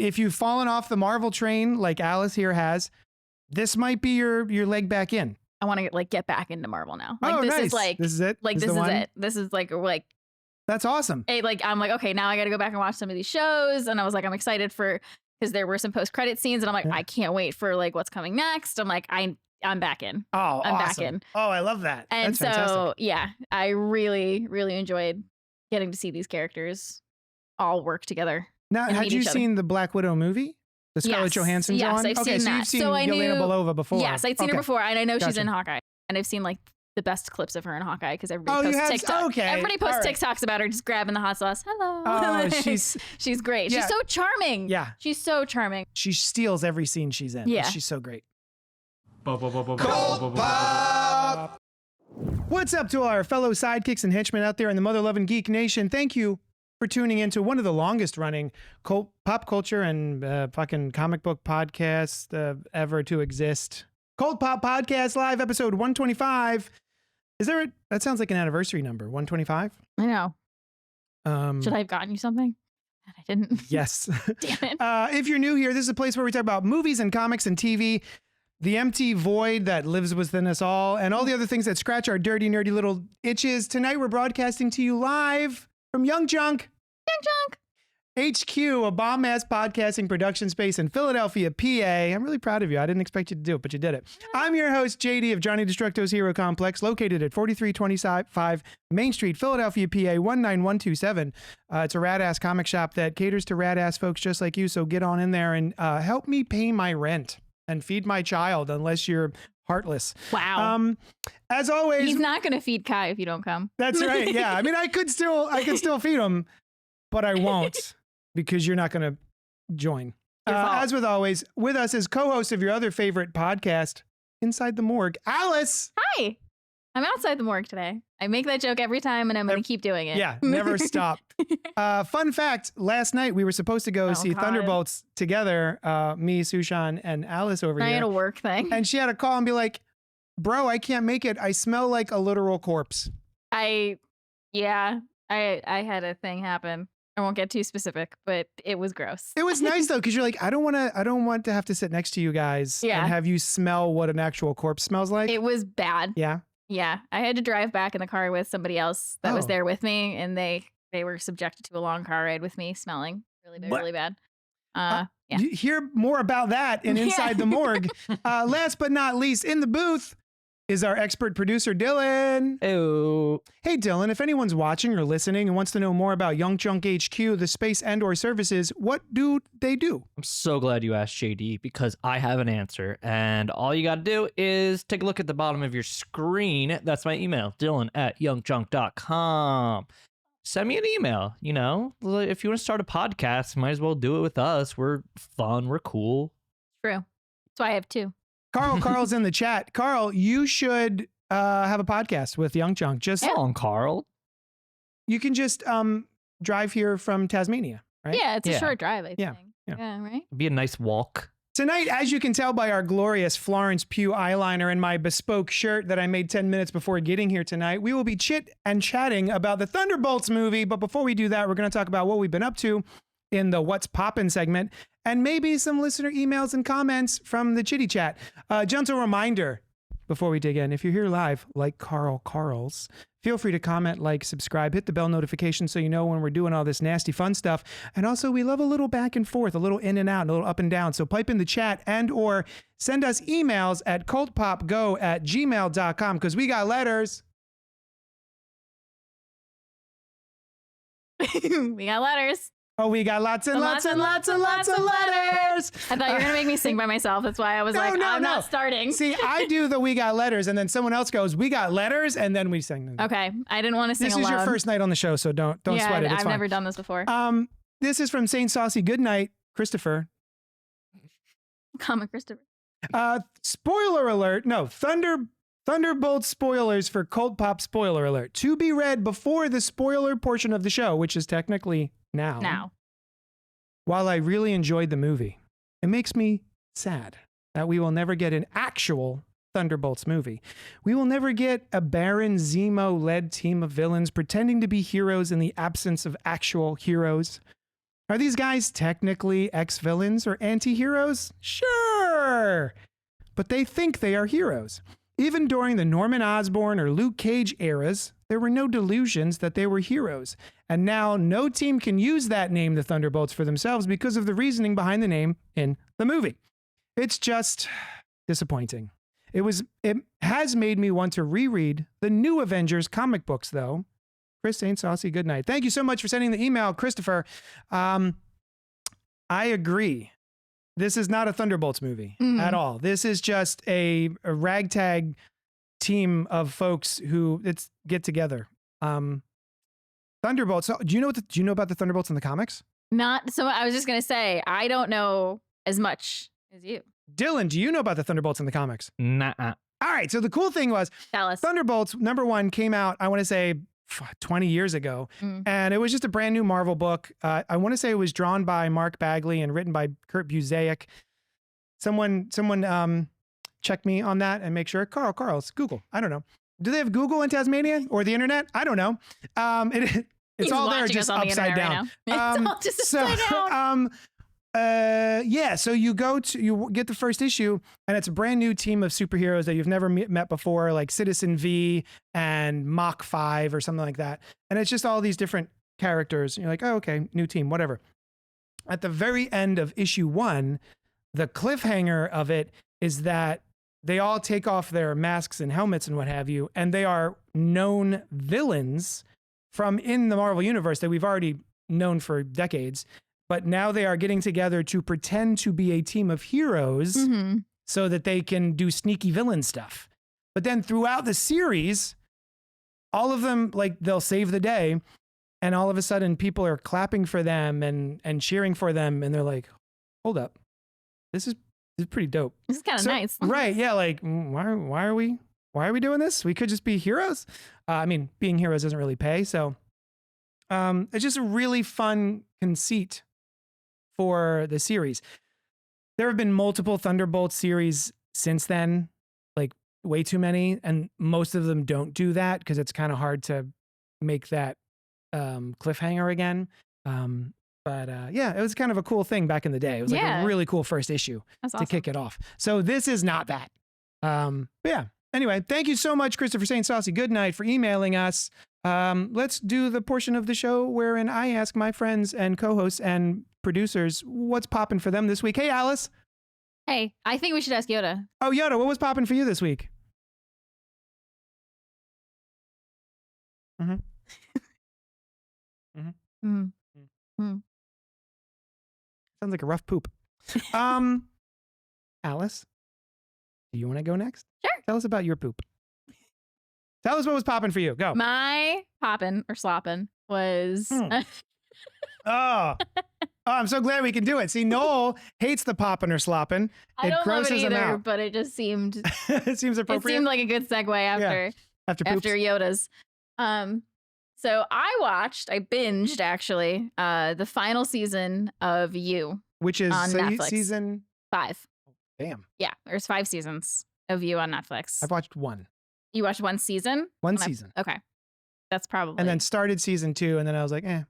if you've fallen off the Marvel train like Alice here has, this might be your leg back in. I want to get back into Marvel now. This is it. This is it. This is like that's awesome. I'm like, okay, now I got to go back and watch some of these shows, and I was like, I'm excited because there were some post-credit scenes, and I'm like, I can't wait for what's coming next. I'm like, I'm back in. Oh, I'm awesome. back in. Oh, I love that. And that's fantastic. I really, really enjoyed getting to see these characters all work together. Now, had you seen the Black Widow movie? The Scarlett Johansson's yes, on? I've seen so that. You've seen so I Yelena Belova before. Yes, I'd seen her before, and I know she's Gotcha. in Hawkeye. And I've seen the best clips of her in Hawkeye because everybody posts TikTok. Okay. Everybody posts right. TikToks about her just grabbing the hot sauce. Hello. Oh, she's great. Yeah. She's so charming. Yeah. She's so charming. She steals every scene she's in. Yeah. She's so great. CultPop! What's up to our fellow sidekicks and henchmen out there in the mother-loving geek nation? Thank you for tuning into one of the longest running pop culture and fucking comic book podcasts ever to exist. CultPop Podcast Live, episode 125. That sounds like an anniversary number, 125? I know. Should I have gotten you something? I didn't. Yes. Damn it. If you're new here, this is a place where we talk about movies and comics and TV, the empty void that lives within us all, and all the other things that scratch our dirty, nerdy little itches. Tonight, we're broadcasting to you live from YunkJunk. YunkJunk. HQ, a bomb-ass podcasting production space in Philadelphia, PA. I'm really proud of you. I didn't expect you to do it, but you did it. I'm your host, JD of Johnny Destructo's Hero Complex, located at 4325 Main Street, Philadelphia, PA, 19127. It's a rad-ass comic shop that caters to rad-ass folks just like you, so get on in there and help me pay my rent and feed my child, unless you're heartless. Wow. As always... He's not going to feed Kai if you don't come. That's right, yeah. I mean, I could still feed him, but I won't. Because you're not going to join. As with always, with us is co-host of your other favorite podcast, Inside the Morgue, Alice. Hi. I'm outside the morgue today. I make that joke every time, and I'm going to keep doing it. Yeah, never stop. Fun fact, last night we were supposed to go see Thunderbolts together, me, Sushan, and Alice over here. I had a work thing. And she had to call and be like, bro, I can't make it. I smell like a literal corpse. I had a thing happen. I won't get too specific, but it was gross. It was nice though, because you're like, I don't want to have to sit next to you guys and have you smell what an actual corpse smells like. It was bad. Yeah. Yeah. I had to drive back in the car with somebody else that was there with me, and they were subjected to a long car ride with me smelling really bad. Yeah. You hear more about that in Inside the Morgue. Last but not least, in the booth is our expert producer, Dylan. Ew. Hey, Dylan, if anyone's watching or listening and wants to know more about YunkJunk HQ, the space and/or services, what do they do? I'm so glad you asked, JD, because I have an answer. And all you got to do is take a look at the bottom of your screen. That's my email, dylan@yunkjunk.com. Send me an email. You know, if you want to start a podcast, might as well do it with us. We're fun. We're cool. True. That's why I have two. Carl's in the chat. Carl, you should have a podcast with YunkJunk. Just on Carl. You can just drive here from Tasmania, right? Yeah, it's a short drive, I think. Yeah. Yeah, right? It'd be a nice walk. Tonight, as you can tell by our glorious Florence Pugh eyeliner and my bespoke shirt that I made 10 minutes before getting here tonight, we will be chatting about the Thunderbolts movie. But before we do that, we're going to talk about what we've been up to in the What's Poppin' segment, and maybe some listener emails and comments from the chitty chat. Gentle reminder before we dig in, if you're here live, like Carl's, feel free to comment, like, subscribe, hit the bell notification so you know when we're doing all this nasty fun stuff. And also, we love a little back and forth, a little in and out, a little up and down. So pipe in the chat and or send us emails at cultpopgo@gmail.com, because we got letters. We got letters. Oh, we got lots and lots of letters. I thought you were going to make me sing by myself. That's why I was I'm not starting. See, I do the we got letters, and then someone else goes, we got letters, and then we sing them. Okay. I didn't want to sing This aloud. is your first night on the show, so don't sweat it. It's I've fine. never done this before. This is from Saint Saucy Goodnight, Christopher. Comic Christopher. Spoiler alert. No, Thunderbolts spoilers for CultPop spoiler alert. To be read before the spoiler portion of the show, which is technically now. While I really enjoyed the movie, it makes me sad that we will never get an actual Thunderbolts movie. We will never get a Baron Zemo-led team of villains pretending to be heroes in the absence of actual heroes. Are these guys technically ex-villains or anti-heroes? Sure. But they think they are heroes. Even during the Norman Osborn or Luke Cage eras, there were no delusions that they were heroes. And now no team can use that name, the Thunderbolts, for themselves because of the reasoning behind the name in the movie. It's just disappointing. It has made me want to reread the new Avengers comic books, though. Chris St. Saucy, good night. Thank you so much for sending the email, Christopher. I agree. This is not a Thunderbolts movie at all. This is just a ragtag team of folks who get together. Thunderbolts. So do you know about the Thunderbolts in the comics? Not so. I was just gonna say I don't know as much as you. Dylan, do you know about the Thunderbolts in the comics? Nah. All right. So the cool thing was, Tell us. Thunderbolts #1 came out, I want to say 20 years ago. And it was just a brand new Marvel book. I want to say it was drawn by Mark Bagley and written by Kurt Busiek. Someone check me on that and make sure. Carl's Google. I don't know. Do they have Google in Tasmania or the internet? I don't know. It's He's all there, watching just us on the upside internet down. right now. It's all just upside down. So you get the first issue and it's a brand new team of superheroes that you've never met before, like Citizen V and Mach 5 or something like that. And it's just all these different characters. And you're like, oh, okay, new team, whatever. At the very end of issue 1, the cliffhanger of it is that they all take off their masks and helmets and what have you, and they are known villains from in the Marvel universe that we've already known for decades. But now they are getting together to pretend to be a team of heroes so that they can do sneaky villain stuff. But then throughout the series, all of them, like, they'll save the day, and all of a sudden people are clapping for them and cheering for them, and they're like, hold up, this is pretty dope. This is kind of nice. Right, yeah, like, why are we doing this? We could just be heroes. I mean, being heroes doesn't really pay, so it's just a really fun conceit for the series. There have been multiple Thunderbolt series since then, like way too many, and most of them don't do that because it's kind of hard to make that cliffhanger again. But yeah, it was kind of a cool thing back in the day. It was like a really cool first issue to kick it off. So this is not that. But yeah. Anyway, thank you so much, Christopher St. Saucy Goodnight, for emailing us. Let's do the portion of the show wherein I ask my friends and co-hosts and producers what's popping for them this week. Hey, Alice. Hey, I think we should ask Yoda. Oh, Yoda, what was popping for you this week? Sounds like a rough poop. Alice, do you want to go next? Sure. Tell us about your poop. Tell us what was popping for you. Go. My poppin' or sloppin' was... Oh, I'm so glad we can do it. See, Noel hates the poppin' or sloppin'. I don't love it grosses him either, out. but it just seemed... It seems appropriate. It seemed like a good segue after Yoda's. So I binged actually, the final season of You. Which is on Netflix. Season 5. Damn. Yeah, there's 5 seasons of You on Netflix. I've watched one. You watched one season? One season. Okay. That's probably. And then started season 2, and then I was like, eh.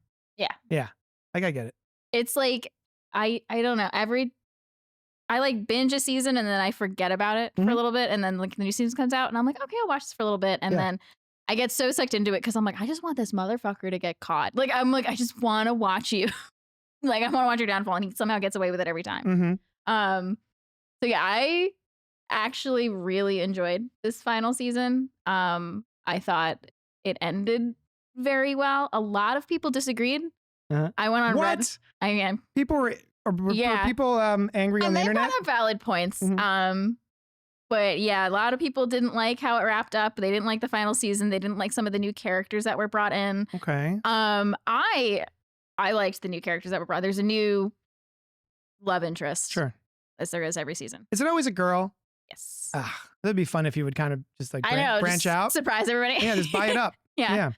Yeah. Like, I get it. It's like, I don't know. I like binge a season and then I forget about it for a little bit. And then like the new season comes out and I'm like, okay, I'll watch this for a little bit. And then I get so sucked into it because I'm like, I just want this motherfucker to get caught. Like, I just want to watch you. Like, I want to watch your downfall. And he somehow gets away with it every time. So yeah, I actually really enjoyed this final season. I thought it ended very well. A lot of people disagreed. I went on Reddit. People were people angry on the internet? They brought up valid points. But yeah, a lot of people didn't like how it wrapped up. They didn't like the final season. They didn't like some of the new characters that were brought in. Okay. I liked the new characters that were brought. There's a new love interest. Sure. As there is every season. Is it always a girl? Yes. That'd be fun if you would kind of just like branch just out. Surprise everybody. Yeah, just buy it up. Yeah.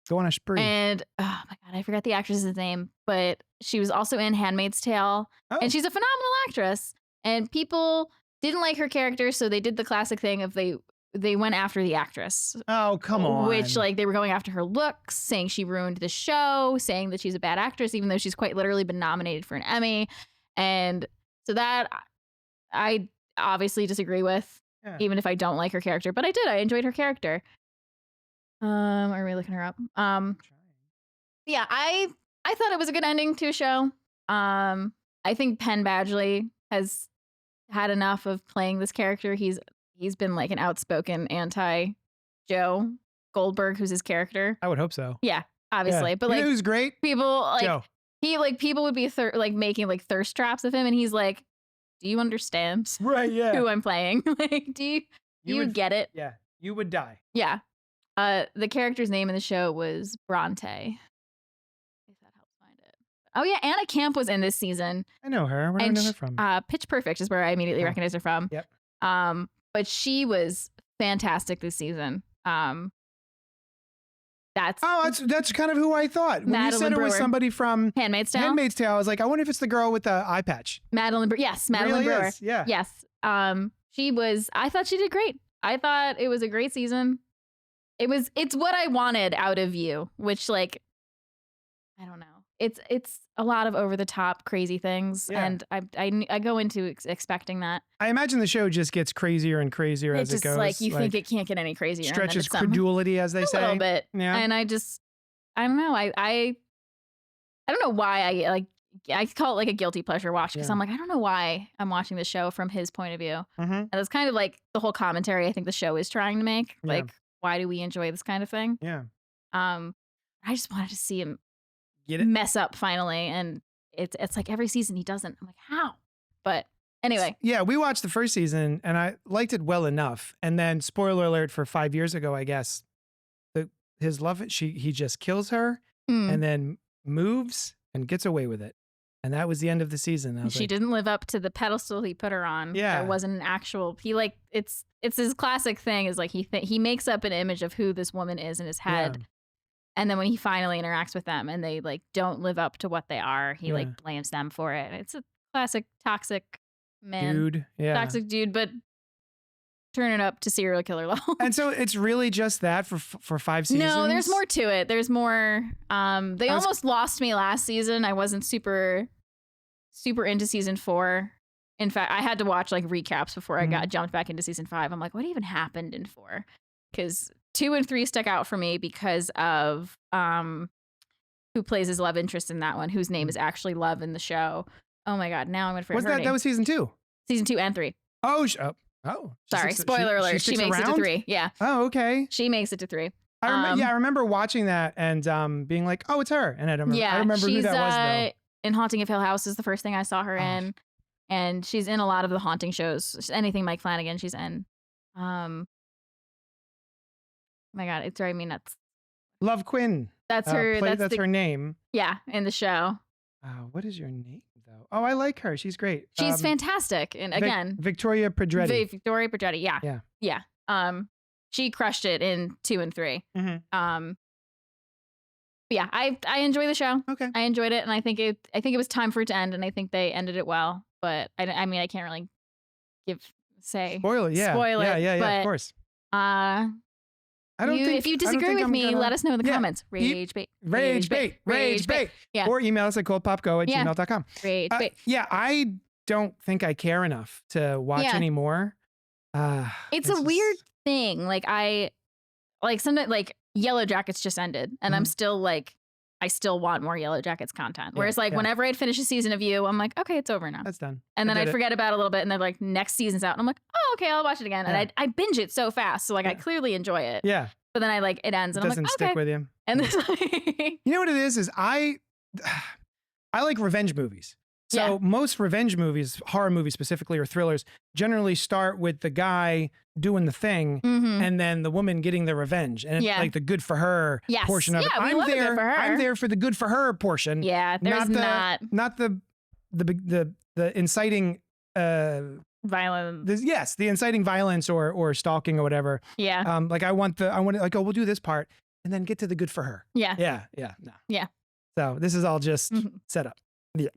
Go on a spree. And oh my God, I forgot the actress's name, but she was also in Handmaid's Tale. And she's a phenomenal actress. And people didn't like her character, so they did the classic thing of they they went after the actress. Oh, come on. Which, like, they were going after her looks, saying she ruined the show, saying that she's a bad actress, even though she's quite literally been nominated for an Emmy. And so that I obviously disagree with, even if I don't like her character. But I did. I enjoyed her character. Are we looking her up? Yeah, I thought it was a good ending to a show. I think Penn Badgley has had enough of playing this character. He's been like an outspoken anti-Joe Goldberg, who's his character. I would hope so. Yeah, obviously. Yeah. But like, who's great? People like Joe. People would be like making like thirst traps of him, and he's like, "Do you understand? Right? Yeah. Who I'm playing? Like, do you get it? Yeah, you would die. Yeah." The character's name in the show was Bronte. If that helps find it. Oh yeah, Anna Camp was in this season. I know her. Where do I know her from? Pitch Perfect is where I immediately recognize her from. Yep. But she was fantastic this season. That's kind of who I thought. When Madeline you said it was Brewer. somebody from Handmaid's Tale. Handmaid's Tale, I was like, I wonder if it's the girl with the eye patch. Madeline Brewer. Yes, Madeline really Brewer. Is. Yeah. Yes. She was. I thought she did great. I thought it was a great season. It's what I wanted out of you, which, like, I don't know. It's a lot of over the top crazy things, and I go into expecting that. I imagine the show just gets crazier and crazier as it goes. Like you think it can't get any crazier. Stretches credulity, as they say. A little bit. Yeah. And I don't know. I don't know why I call it like a guilty pleasure watch, because I'm like, I don't know why I'm watching the show from his point of view. And it's kind of like the whole commentary I think the show is trying to make. Yeah. Like, why do we enjoy this kind of thing? Yeah. I just wanted to see him mess up finally, and it's like every season he doesn't. I'm like, how? But anyway. Yeah, we watched the first season and I liked it well enough. And then, spoiler alert, for 5 years ago, I guess, his love, he just kills her and then moves and gets away with it. And that was the end of the season. She didn't live up to the pedestal he put her on. Yeah. There wasn't an actual, it's his classic thing is like he makes up an image of who this woman is in his head. Yeah. And then when he finally interacts with them and they like don't live up to what they are, he like blames them for it. It's a classic toxic man. Dude. Yeah. Toxic dude, but turn it up to serial killer level. And so it's really just that for 5 seasons? No, there's more to it. There's more. They almost lost me last season. I wasn't super into season 4. In fact, I had to watch like recaps before I got jumped back into season 5. I'm like, what even happened in 4? Because 2 and 3 stuck out for me because of who plays his love interest in that one, whose name is actually Love in the show. Oh my God, now I'm afraid. Was that was season 2? Season 2 and 3. Oh, sorry. Spoiler alert. She makes it to 3. Yeah. Oh, okay. She makes it to 3. I remember watching that and being like, oh, it's her. And I don't remember. Yeah, I remember who that was though. In Haunting of Hill House is the first thing I saw her in. And she's in a lot of the haunting shows. Anything Mike Flanagan, she's in. Oh my God, it's driving me nuts. Love Quinn. That's her. That's her name. Yeah, in the show. What is your name though? Oh, I like her. She's great. She's fantastic. And again, Victoria Pedretti. Victoria Pedretti. Yeah. Yeah. She crushed it in 2 and 3. But yeah, I enjoy the show. Okay. I enjoyed it, and I think it was time for it to end, and I think they ended it well. But I mean, I can't really spoil it. Yeah. But, of course. If you disagree with me, let us know in the comments. Rage bait. Yeah. Or email us at cultpopgo@gmail.com. Rage bait. Yeah, I don't think I care enough to watch anymore. It's a weird thing. Like sometimes like Yellow Jackets just ended, and I'm still like, I still want more Yellow Jackets content. Whereas whenever I'd finish a season of You, I'm like, okay, it's over now. That's done. And then I'd forget about it a little bit, and then like next season's out, and I'm like, oh, okay, I'll watch it again. And I binge it so fast, so like I clearly enjoy it. Yeah. But then it ends, and I'm like, okay. Stick with you. And then you know what it is I like revenge movies. So most revenge movies, horror movies specifically, or thrillers, generally start with the guy doing the thing and then the woman getting the revenge. And it's like the good for her portion of it. I'm there for the good for her portion. Yeah, there's not the inciting violence. The inciting violence or stalking or whatever. Yeah. Like I want like, oh, we'll do this part and then get to the good for her. Yeah. No. Yeah. So this is all just set up. Yeah.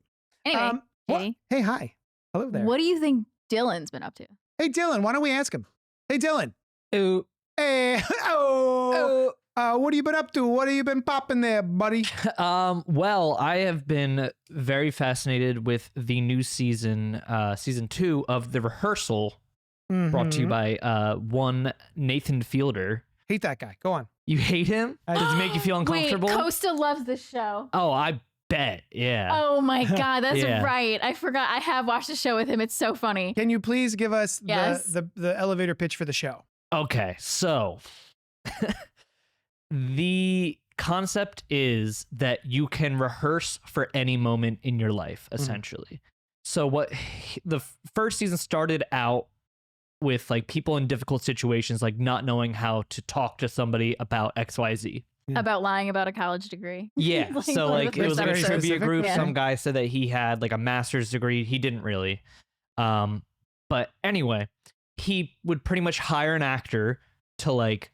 Anyway, Katie. Hey, hi. Hello there. What do you think Dylan's been up to? Hey, Dylan, why don't we ask him? Hey, Dylan. Ooh. Hey, oh, what have you been up to? What have you been popping there, buddy? Well, I have been very fascinated with the new season 2 of The Rehearsal, brought to you by one Nathan Fielder. Hate that guy. Go on. You hate him? Does he make you feel uncomfortable? Wait, Costa loves this show. Oh, I bet. Yeah. Oh my God, that's Yeah. right. I forgot. I have watched the show with him. It's so funny. Can you please give us Yes. the elevator pitch for the show? Okay, so the concept is that you can rehearse for any moment in your life, essentially. So what the first season started out with, like, people in difficult situations, like not knowing how to talk to somebody about XYZ. Yeah. About lying about a college degree. Yeah. Like, So one of like the it was first like a Very episodes. trivia specific. group. Yeah. Some guy said that he had like a master's degree. He didn't really. But anyway, he would pretty much hire an actor to like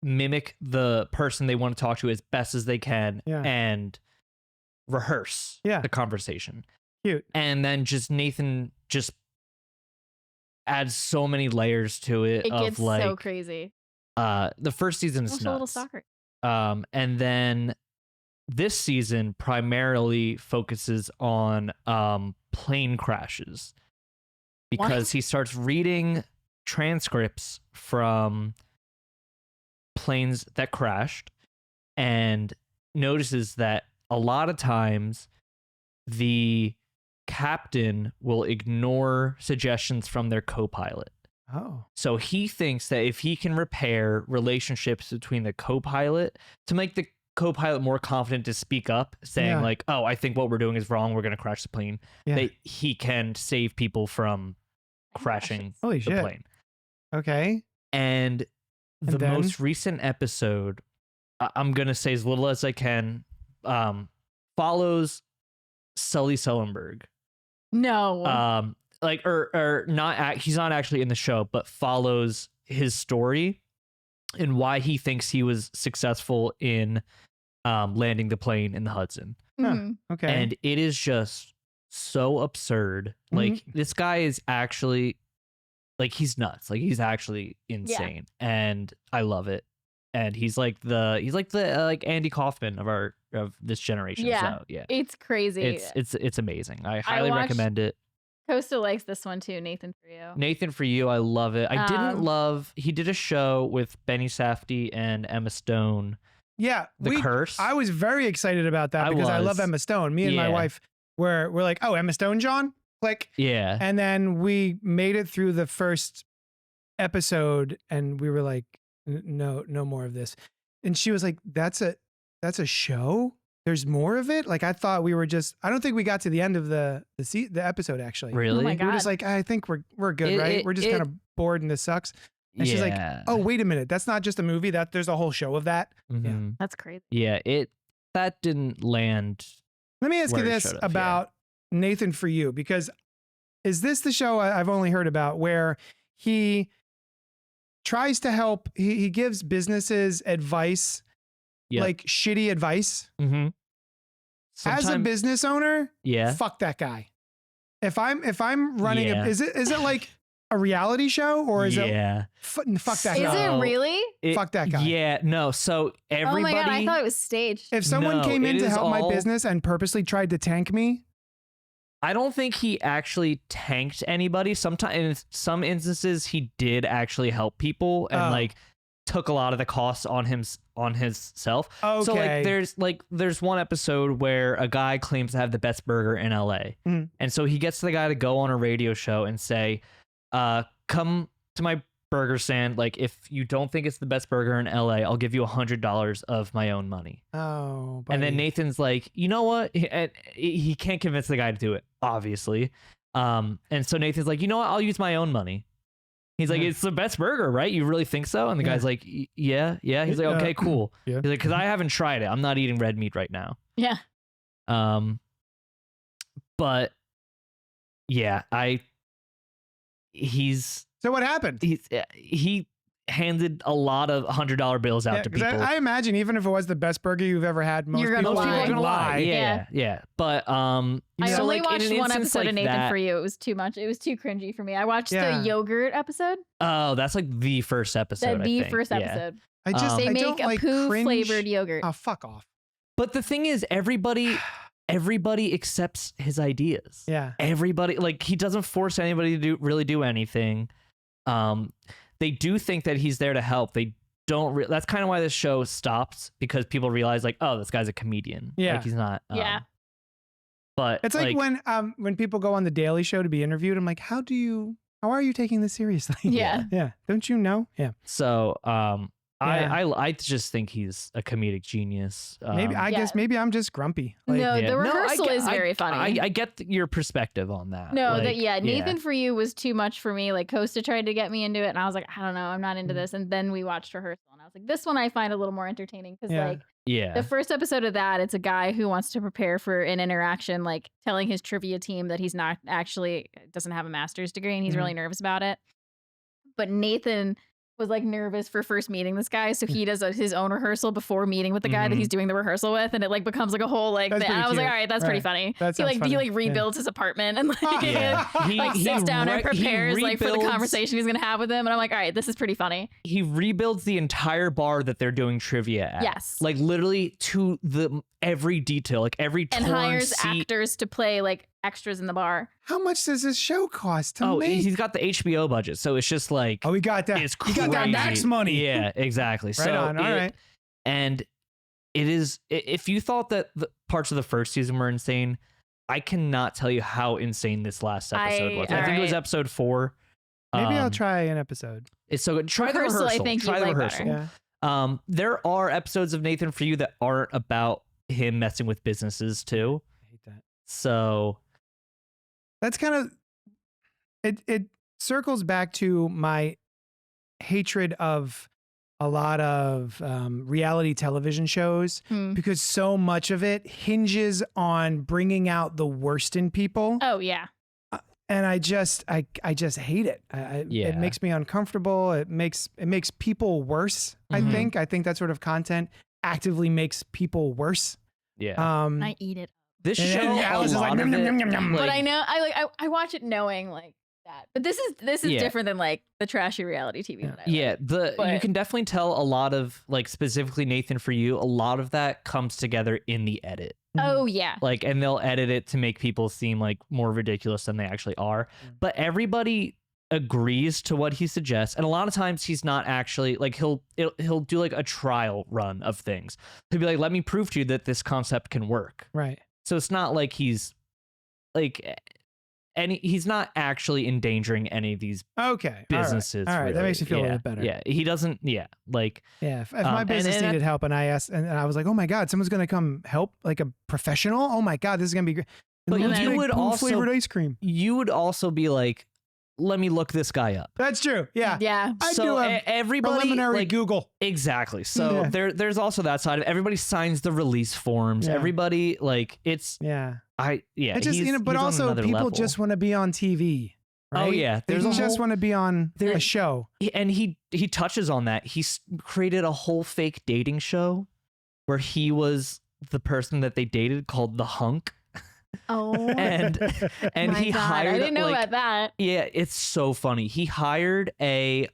mimic the person they want to talk to as best as they can Yeah. and rehearse Yeah. the conversation. Cute. And then just Nathan just adds so many layers to it, It of gets like so crazy. the first season is Watch a little nuts. soccer. And then this season primarily focuses on plane crashes, because What? he starts reading transcripts from planes that crashed and notices that a lot of times the captain will ignore suggestions from their co-pilot. Oh. So he thinks that if he can repair relationships between the co-pilot to make the co-pilot more confident to speak up, saying Yeah. like, oh, I think what we're doing is wrong, we're going to crash the plane, Yeah. that he can save people from crashing Holy the shit. plane. Okay. And the then? most recent episode, I'm going to say as little as I can, follows Sully Sullenberg. No. Like or not he's not actually in the show, but follows his story and why he thinks he was successful in landing the plane in the Hudson. Mhm. Okay. And it is just so absurd. Like, this guy is actually, like, he's nuts. Like, he's actually insane. And I love it. And he's like the Andy Kaufman of this generation. Yeah. So yeah. It's crazy. It's amazing. I highly watched- recommend it. Costa likes this one too, Nathan, for you. Nathan, for you, I love it. I didn't love. He did a show with Benny Safdie and Emma Stone. yeah. The Curse. I was very excited about that because I love was. Emma Stone. Me and my Yeah. wife we're like, oh, Emma Stone, John? Click. Yeah. And then we made it through the first episode and we were like, no more of this. And she was like, that's a show? There's more of it? Like, I thought we were just, I don't think we got to the end of the episode actually. Really? Oh my We were just God. like, I think we're good, right? We're just kind of bored and this sucks. And she's like, oh, wait a minute. That's not just a movie. There's a whole show of that. Mhm. That's crazy. Yeah. That didn't land. Let me ask you Where it this showed up, yeah. about Nathan for you, because is this the show I've only heard about where he tries to help, he gives businesses advice, Yep. like shitty advice? Mm-hmm. As a business owner, Yeah. fuck that guy. If I'm running Yeah. is it like a reality show or is it Yeah. fuck that Is guy? it really? Fuck that guy. Yeah. No. So everybody. Oh my God, I thought it was staged. If someone No, came in it to is help my all- business and purposely tried to tank me, I don't think he actually tanked anybody. Sometimes, in some instances, he did actually help people and Oh. like took a lot of the costs on himself. okay. So there's one episode where a guy claims to have the best burger in LA. Mhm. And so he gets the guy to go on a radio show and say, come to my burger stand. Like, if you don't think it's the best burger in LA, I'll give you $100 of my own money. Oh, And then buddy. Nathan's like, you know what? And he can't convince the guy to do it, obviously. And so Nathan's like, you know what? I'll use my own money. He's like, Yeah. it's the best burger, right? You really think so? And the Yeah. guy's like, yeah. He's like, okay, cool. Yeah. He's like, because I haven't tried it. I'm not eating red meat right now. Yeah. But yeah, So what happened? he handed a lot of $100 bills out to 'cause people. I imagine even if it was the best burger you've ever had, most You're gonna people lie. are gonna lie. Yeah. But I so, only like, in watched an one instance episode like of Nathan that- for You. It was too much. It was too cringy for me. I watched Yeah. the yogurt episode. Oh, that's like the first episode. The I think. first Yeah. episode. I just They I make don't a like poo cringe. flavored yogurt. Oh, fuck off. But the thing is, everybody accepts his ideas. Yeah. Everybody, like, he doesn't force anybody to really do anything. They do think that he's there to help. They don't. That's kind of why this show stops, because people realize, like, oh, this guy's a comedian. Yeah. Like, he's not. Yeah. But It's like when people go on the Daily Show to be interviewed, I'm like, how are you taking this seriously? Yeah. Yeah. Don't you know? Yeah. So, Yeah. I just think he's a comedic genius. Maybe I guess maybe I'm just grumpy. Like, No, Yeah. the No, I rehearsal get- is very funny. I get your perspective on that. No, Like, Nathan for You was too much for me. Like Costa tried to get me into it, and I was like, I don't know, I'm not into this. And then we watched Rehearsal, and I was like, this one I find a little more entertaining because Yeah. like Yeah. the first episode of that, it's a guy who wants to prepare for an interaction, like telling his trivia team that he's not actually doesn't have a master's degree, and he's really nervous about it. But Nathan was like nervous for first meeting this guy, so he does his own rehearsal before meeting with the guy that he's doing the rehearsal with, and it like becomes like a whole like That's thing. pretty I was like, cute. all right, that's pretty Right. funny. That He sounds like funny. rebuilds his apartment and like, Yeah. like sits down and prepares like for the rebuilds- conversation he's gonna have with him, and I'm like, all right, this is pretty funny. He rebuilds the entire bar that they're doing trivia at. Yes. Like literally to every detail, like every And torn hires seat. actors to play like extras in the bar. How much does this show cost to Oh, make? he's got the HBO budget, so it's just like Oh, we got that. it's You got that crazy. Max money. Yeah, exactly. Right so on. All right. And it is. If you thought that the parts of the first season were insane, I cannot tell you how insane this last episode was. I think it was alright. episode 4. Maybe I'll try an episode. It's so good. Try the Rehearsal, I rehearsal. think Try you'd the like rehearsal. better. Yeah. There are episodes of Nathan for You that aren't about him messing with businesses too. I hate that. So That's kind of it circles back to my hatred of a lot of reality television shows because so much of it hinges on bringing out the worst in people. Oh yeah. And I just hate it. It makes me uncomfortable. It makes people worse. I think that sort of content actively makes people worse. yeah, I eat it. this and show. Alice a is like, lot of "Nom, nom, it, nom, nom, nom." But like- I know I watch it knowing like that. But this is Yeah. different than like the trashy reality TV that I like. Yeah, you But- can definitely tell a lot of like specifically Nathan for You. A lot of that comes together in the edit. Oh yeah. Like, and they'll edit it to make people seem like more ridiculous than they actually are. But everybody agrees to what he suggests, and a lot of times he's not actually like he'll do like a trial run of things. He'll be like, "Let me prove to you that this concept can work." Right. So it's not like he's like he's not actually endangering any of these Okay. businesses. All right. That really. makes me feel a Yeah, little bit better. Yeah, he doesn't. Yeah, like Yeah, if my and- business and needed help and I asked, and I was like, oh my God, someone's going to come help, like a professional? Oh my God, this is going to be great. And But let's you make would also- flavored ice cream. you would also be like, "Let me look this guy up." That's true. Yeah. Yeah. I so do a everybody preliminary like Google. exactly. So Yeah. there's also that side of everybody signs the release forms. Yeah. Everybody like it's Yeah. It just, but he's on also another people level. just want to be on TV. Right? Oh, yeah. They There's a just whole- want to be on a show. And he touches on that. He's created a whole fake dating show where he was the person that they dated called the hunk. Oh. And my he God, hired I didn't know like, about that. yeah, it's so funny. He hired a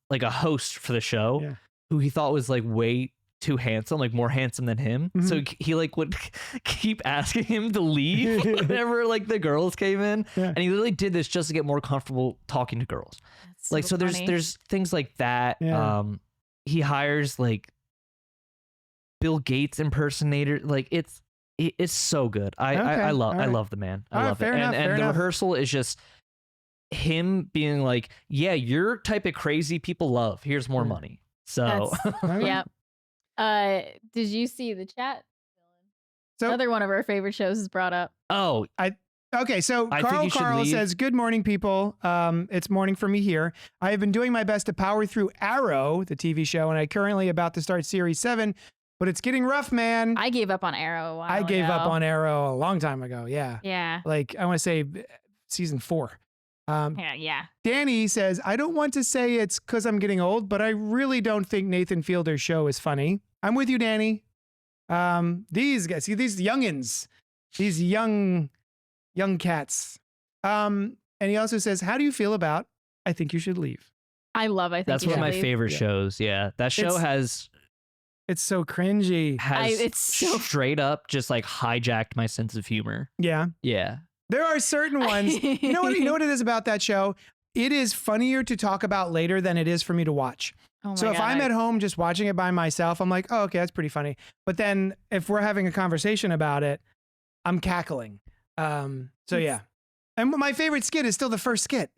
like a host for the show Yeah. who he thought was like way too handsome, like more handsome than him. Mm-hmm. So he like would keep asking him to leave whenever like the girls came in. Yeah. And he literally did this just to get more comfortable talking to girls. That's Like so funny. there's things like that. Yeah. He hires like Bill Gates impersonator. Like it's so good. I Okay, love all right. love the man. I All right, love fair it. enough, And fair the enough. rehearsal is just him being like, yeah, you're type of crazy people love. Here's more Yeah. money. So Yeah. Did you see the chat? So- Another one of our favorite shows is brought up. oh, Okay, so I think you should Carl leave. says, "Good morning, people. It's morning for me here. I have been doing my best to power through Arrow, the TV show, and I currently about to start series 7, but it's getting rough, man. I gave up on Arrow a while I gave up ago. on Arrow a long time ago. Yeah, Yeah. like I want to say season 4. Yeah. Danny says, I don't want to say it's because I'm getting old, but I really don't think Nathan Fielder's show is funny. I'm with you, Danny. These guys, see these youngins, these young cats. And he also says, how do you feel about I Think You Should Leave? I love I Think That's You one of Should my Leave. favorite shows. Yeah. That show It's so cringy. It's so straight up just like hijacked my sense of humor. Yeah. Yeah. There are certain ones. You know what it is about that show? It is funnier to talk about later than it is for me to watch. Oh my So if God, I'm at home just watching it by myself, I'm like, oh, okay, that's pretty funny. But then if we're having a conversation about it, I'm cackling. So yeah. And my favorite skit is still the first skit.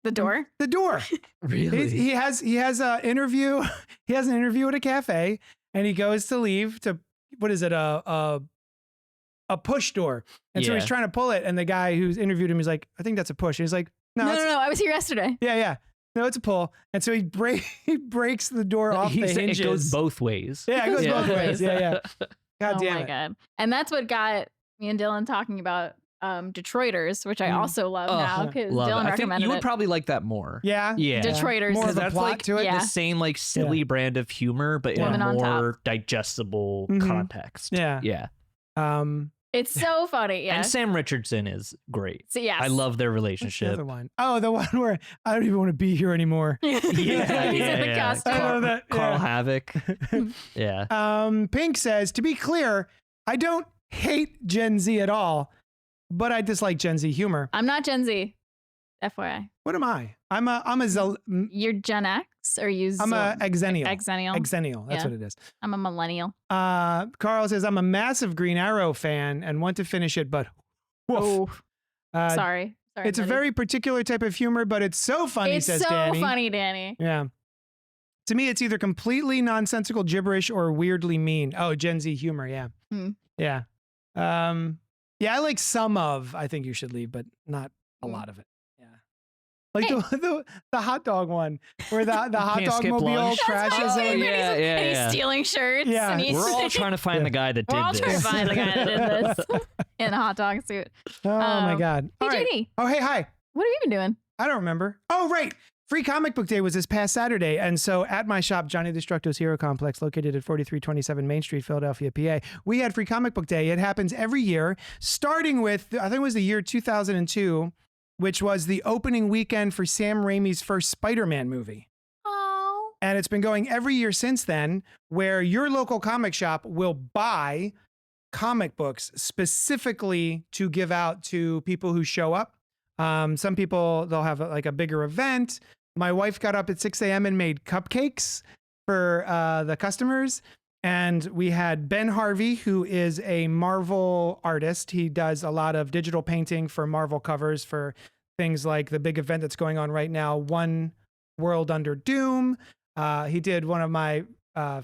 The Door? The Door. Really? He has an interview. He has an interview at a cafe, and he goes to leave to, what is it? A push door. And so he's trying to pull it, and the guy who's interviewed him is like, I think that's a push. And he's like, no, I was here yesterday. Yeah. No, it's a pull. And so he breaks the door off the hinges. It goes both ways. Yeah, it goes both ways. Yeah. God damn it. God. And that's what got me and Dylan talking about Detroiters, which I also love now because Dylan recommended it. I think you would probably like that more. Yeah. Detroiters. More of a that's plot like to it. Yeah. the same like silly brand of humor, but in Woman a on more digestible context. Yeah. Yeah. It's so funny. Yeah. And Sam Richardson is great. So, yes. I love their What's the relationship. other one? Oh, the one where I don't even want to be here anymore. He's in the costume. I love that. Carl Havoc. Yeah. Pink says, to be clear, I don't hate Gen Z at all, but I dislike Gen Z humor. I'm not Gen Z. FYI. What am I? I'm a You're Gen X or you? I'm a Xennial. Xennial. Xennial. That's Yeah. what it is. I'm a millennial. Carl says, I'm a massive Green Arrow fan and want to finish it, but woof. Oh, sorry. It's a buddy. very particular type of humor, but it's so funny, It's says so Danny. funny, Danny. Yeah. To me, it's either completely nonsensical gibberish or weirdly mean. Oh, Gen Z humor. Yeah. Yeah. Yeah, I like some of I Think You Should Leave, but not a lot of it. Yeah. Like the hot dog one where the hot dog mobile lunch. crashes Oh, in. and he's stealing shirts. Yeah. And he's We're all trying to find the guy that We're did all this. trying to find the guy that did this in a hot dog suit. Oh my God. Hey, All right. JD. Oh, hey, hi. What have you been doing? I don't remember. Oh, right. Free Comic Book Day was this past Saturday. And so at my shop, Johnny Destructo's Hero Complex, located at 4327 Main Street, Philadelphia, PA, we had Free Comic Book Day. It happens every year, starting with, I think it was the year 2002, which was the opening weekend for Sam Raimi's first Spider-Man movie. Oh. And it's been going every year since then, where your local comic shop will buy comic books specifically to give out to people who show up. Some people, they'll have like a bigger event. My wife got up at 6 a.m. and made cupcakes for the customers. And we had Ben Harvey, who is a Marvel artist. He does a lot of digital painting for Marvel covers for things like the big event that's going on right now, One World Under Doom. He did one of my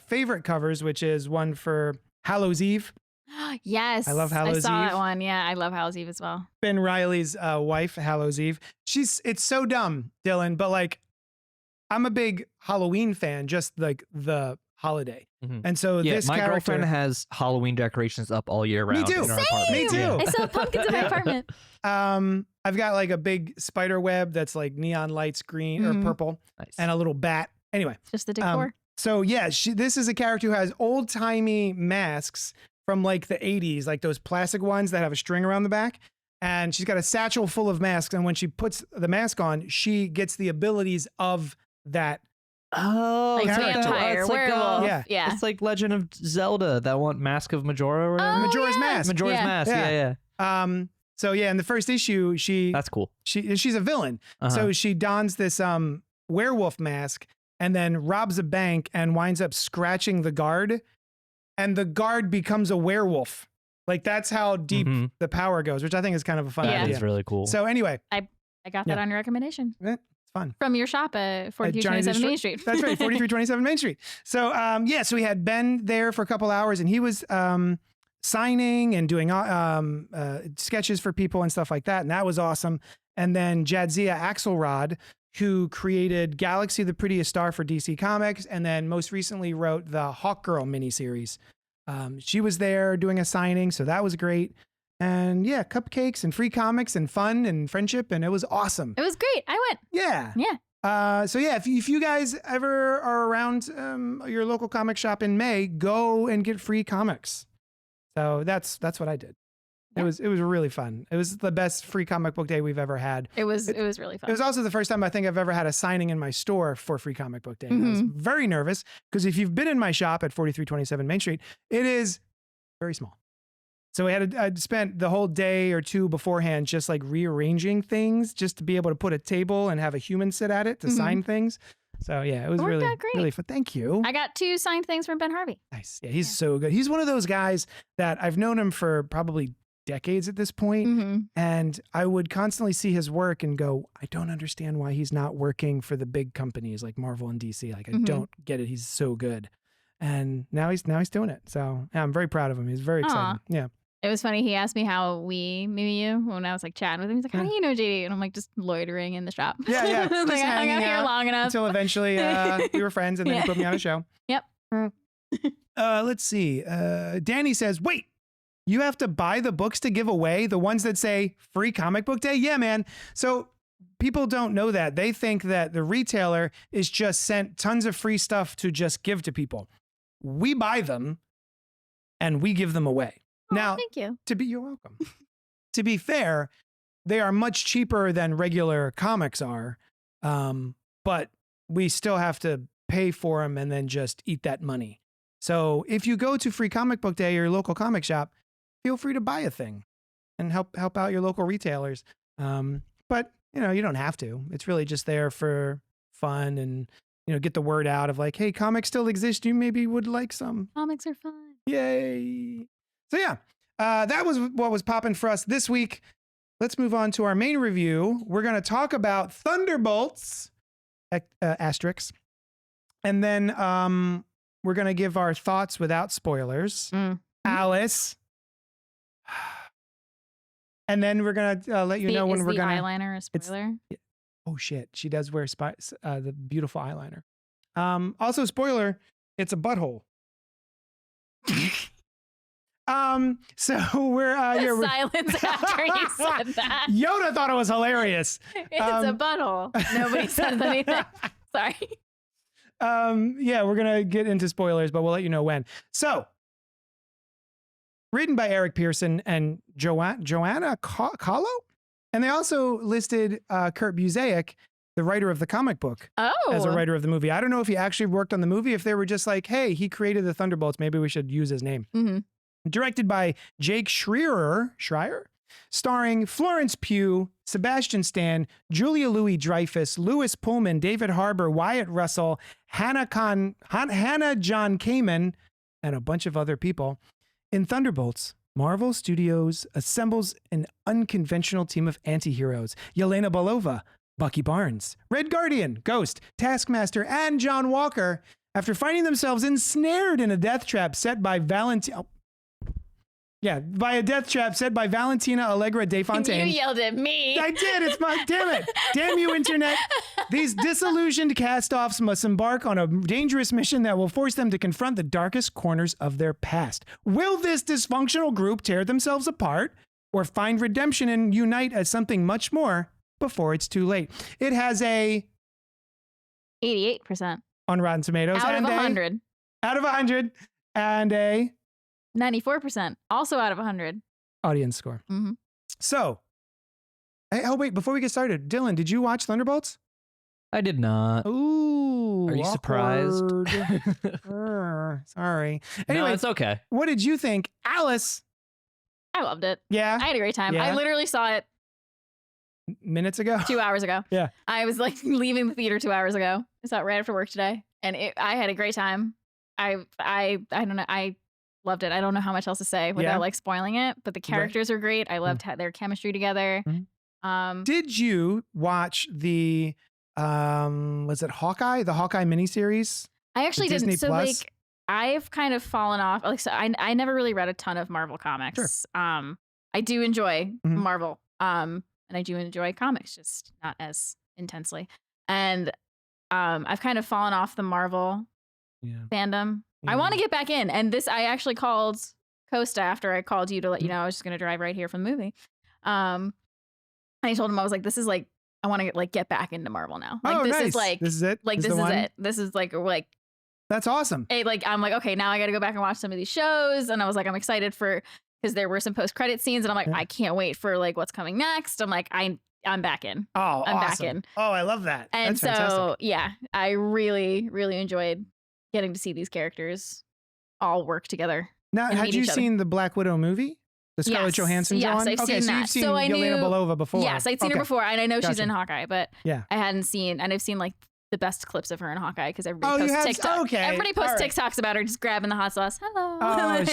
favorite covers, which is one for Hallows Eve. Yes. I love Hallows I saw Eve. that one. Yeah, I love Hallows Eve as well. Ben Reilly's wife, Hallows Eve. It's so dumb, Dylan, but like, I'm a big Halloween fan, just like the holiday. And so this my character, girlfriend has Halloween decorations up all year round. too. In our Same. apartment. Me too. Yeah. I saw pumpkins in my apartment. I've got like a big spider web that's like neon lights, green or purple, Nice. and a little bat. Anyway, Just the decor. so yeah, this is a character who has old timey masks from like the 80s, like those plastic ones that have a string around the back. And she's got a satchel full of masks. And when she puts the mask on, she gets the abilities of that. Oh, Like character. vampire, It's like, werewolf. yeah. It's like Legend of Zelda, that one Mask of Majora or whatever. Majora's yeah. Mask. Majora's Yeah. Mask. Yeah. Yeah. So yeah, in the first issue, That's cool. she's a villain. Uh-huh. So she dons this werewolf mask and then robs a bank and winds up scratching the guard. And the guard becomes a werewolf. Like that's how deep the power goes, which I think is kind of a fun Yeah. That idea. is really cool. So anyway, I got that on your recommendation it's fun. from your shop at Johnny 4327 Main Street. That's right, 4327 Main Street. So so we had Ben there for a couple hours, and he was signing and doing sketches for people and stuff like that, and that was awesome. And then Jadzia Axelrod, who created Galaxy the Prettiest Star for DC Comics, and then most recently wrote the Hawkgirl miniseries. She was there doing a signing, so that was great. And yeah, cupcakes and free comics and fun and friendship. And it was awesome. It was great. I went. Yeah. Yeah. So yeah, if you guys ever are around your local comic shop in May, go and get free comics. So that's what I did. Yeah. It was really fun. It was the best free comic book day we've ever had. It was really fun. It was also the first time I think I've ever had a signing in my store for free comic book day. And I was very nervous because if you've been in my shop at 4327 Main Street, it is very small. So I'd spent the whole day or two beforehand just like rearranging things just to be able to put a table and have a human sit at it to sign things. So yeah, it was worked out great. really fun. Thank you. I got 2 signed things from Ben Harvey. Nice. Yeah, he's so good. He's one of those guys that I've known him for probably decades at this point, and I would constantly see his work and go, I don't understand why he's not working for the big companies like Marvel and DC. Like I don't get it. He's so good. And now he's doing it. So yeah, I'm very proud of him. He's very exciting. Yeah. It was funny. He asked me how we knew you when I was like chatting with him. He's like, how do you know JD? And I'm like, just loitering in the shop. Yeah. Like, I hung out here long enough. Until eventually we were friends and then he put me on a show. Yep. Let's see. Danny says, wait, you have to buy the books to give away? The ones that say free comic book day? Yeah, man. So people don't know that. They think that the retailer is just sent tons of free stuff to just give to people. We buy them and we give them away. Oh, now, thank you. You're welcome. To be fair, they are much cheaper than regular comics are. But we still have to pay for them and then just eat that money. So if you go to Free Comic Book Day or your local comic shop, feel free to buy a thing and help out your local retailers. But you don't have to. It's really just there for fun and get the word out of like, hey, comics still exist. You maybe would like some. Comics are fun. Yay. So yeah, that was what was popping for us this week. Let's move on to our main review. We're going to talk about Thunderbolts, asterisks. And then we're going to give our thoughts without spoilers. Alice. And then we're going to let you know when we're going to... eyeliner a spoiler? Oh, shit. She does wear the beautiful eyeliner. Also, spoiler, it's a butthole. So we're... silence after you said that. Yoda thought it was hilarious. It's a butthole. Nobody says anything. Sorry. Yeah, we're going to get into spoilers, but we'll let you know when. So... written by Eric Pearson and Joanna Kahlo. And they also listed Kurt Busiek, the writer of the comic book, as a writer of the movie. I don't know if he actually worked on the movie, if they were just like, hey, he created the Thunderbolts. Maybe we should use his name. Directed by Jake Schreier, starring Florence Pugh, Sebastian Stan, Julia Louis-Dreyfus, Louis Pullman, David Harbour, Wyatt Russell, Hannah John Kamen, and a bunch of other people. In Thunderbolts, Marvel Studios assembles an unconventional team of anti-heroes. Yelena Belova, Bucky Barnes, Red Guardian, Ghost, Taskmaster, and John Walker, after finding themselves ensnared in a death trap set by Valentina Allegra de Fontaine. You yelled at me. I did. It's my... Damn it. Damn you, Internet. These disillusioned cast-offs must embark on a dangerous mission that will force them to confront the darkest corners of their past. Will this dysfunctional group tear themselves apart or find redemption and unite as something much more before it's too late? It has a... 88%. On Rotten Tomatoes. Out of 100. Out of 100. And a... 94%. Also out of 100. Audience score. So, oh wait, before we get started, Dylan, did you watch Thunderbolts? I did not. Ooh. Are you surprised? Sorry. Anyway, no, it's okay. What did you think? Alice? I loved it. Yeah? I had a great time. Yeah? I literally saw it Minutes ago? 2 hours ago. Yeah. I was like leaving the theater 2 hours ago. I saw it right after work today. And I had a great time. I don't know. I loved it. I don't know how much else to say without like spoiling it, but the characters are great. I loved their chemistry together. Did you watch the was it Hawkeye? The Hawkeye miniseries? I actually didn't. Disney So Plus? like I've kind of fallen off. Like so I never really read a ton of Marvel comics. Sure. I do enjoy Marvel. And I do enjoy comics, just not as intensely. And I've kind of fallen off the Marvel fandom. I want to get back in. And this, I actually called Costa after I called you to let you know I was just gonna drive right here from the movie. And I told him I was like, this is like I want to like get back into Marvel now. Like this nice. is like this is it. Like this is it. This is like That's awesome. like I'm like, okay, now I got to go back and watch some of these shows. And I was like, I'm excited because there were some post-credit scenes, and I'm like, I can't wait for like what's coming next. I'm like, I'm back in. Oh, I'm awesome. back in. Oh, I love that. And That's so fantastic. yeah, I really, really enjoyed getting to see these characters all work together. Now, and had meet you each other. seen the Black Widow movie? The Scarlett Johansson's yes, on? I've okay, seen so that. you've seen So I Yelena knew- Belova before. Yes, I'd seen her before, and I know she's Gotcha. in Hawkeye, but Yeah. I hadn't seen, and I've seen like the best clips of her in Hawkeye because everybody you posts have? TikTok. Okay. Everybody posts All right. TikToks about her just grabbing the hot sauce. Hello. Oh,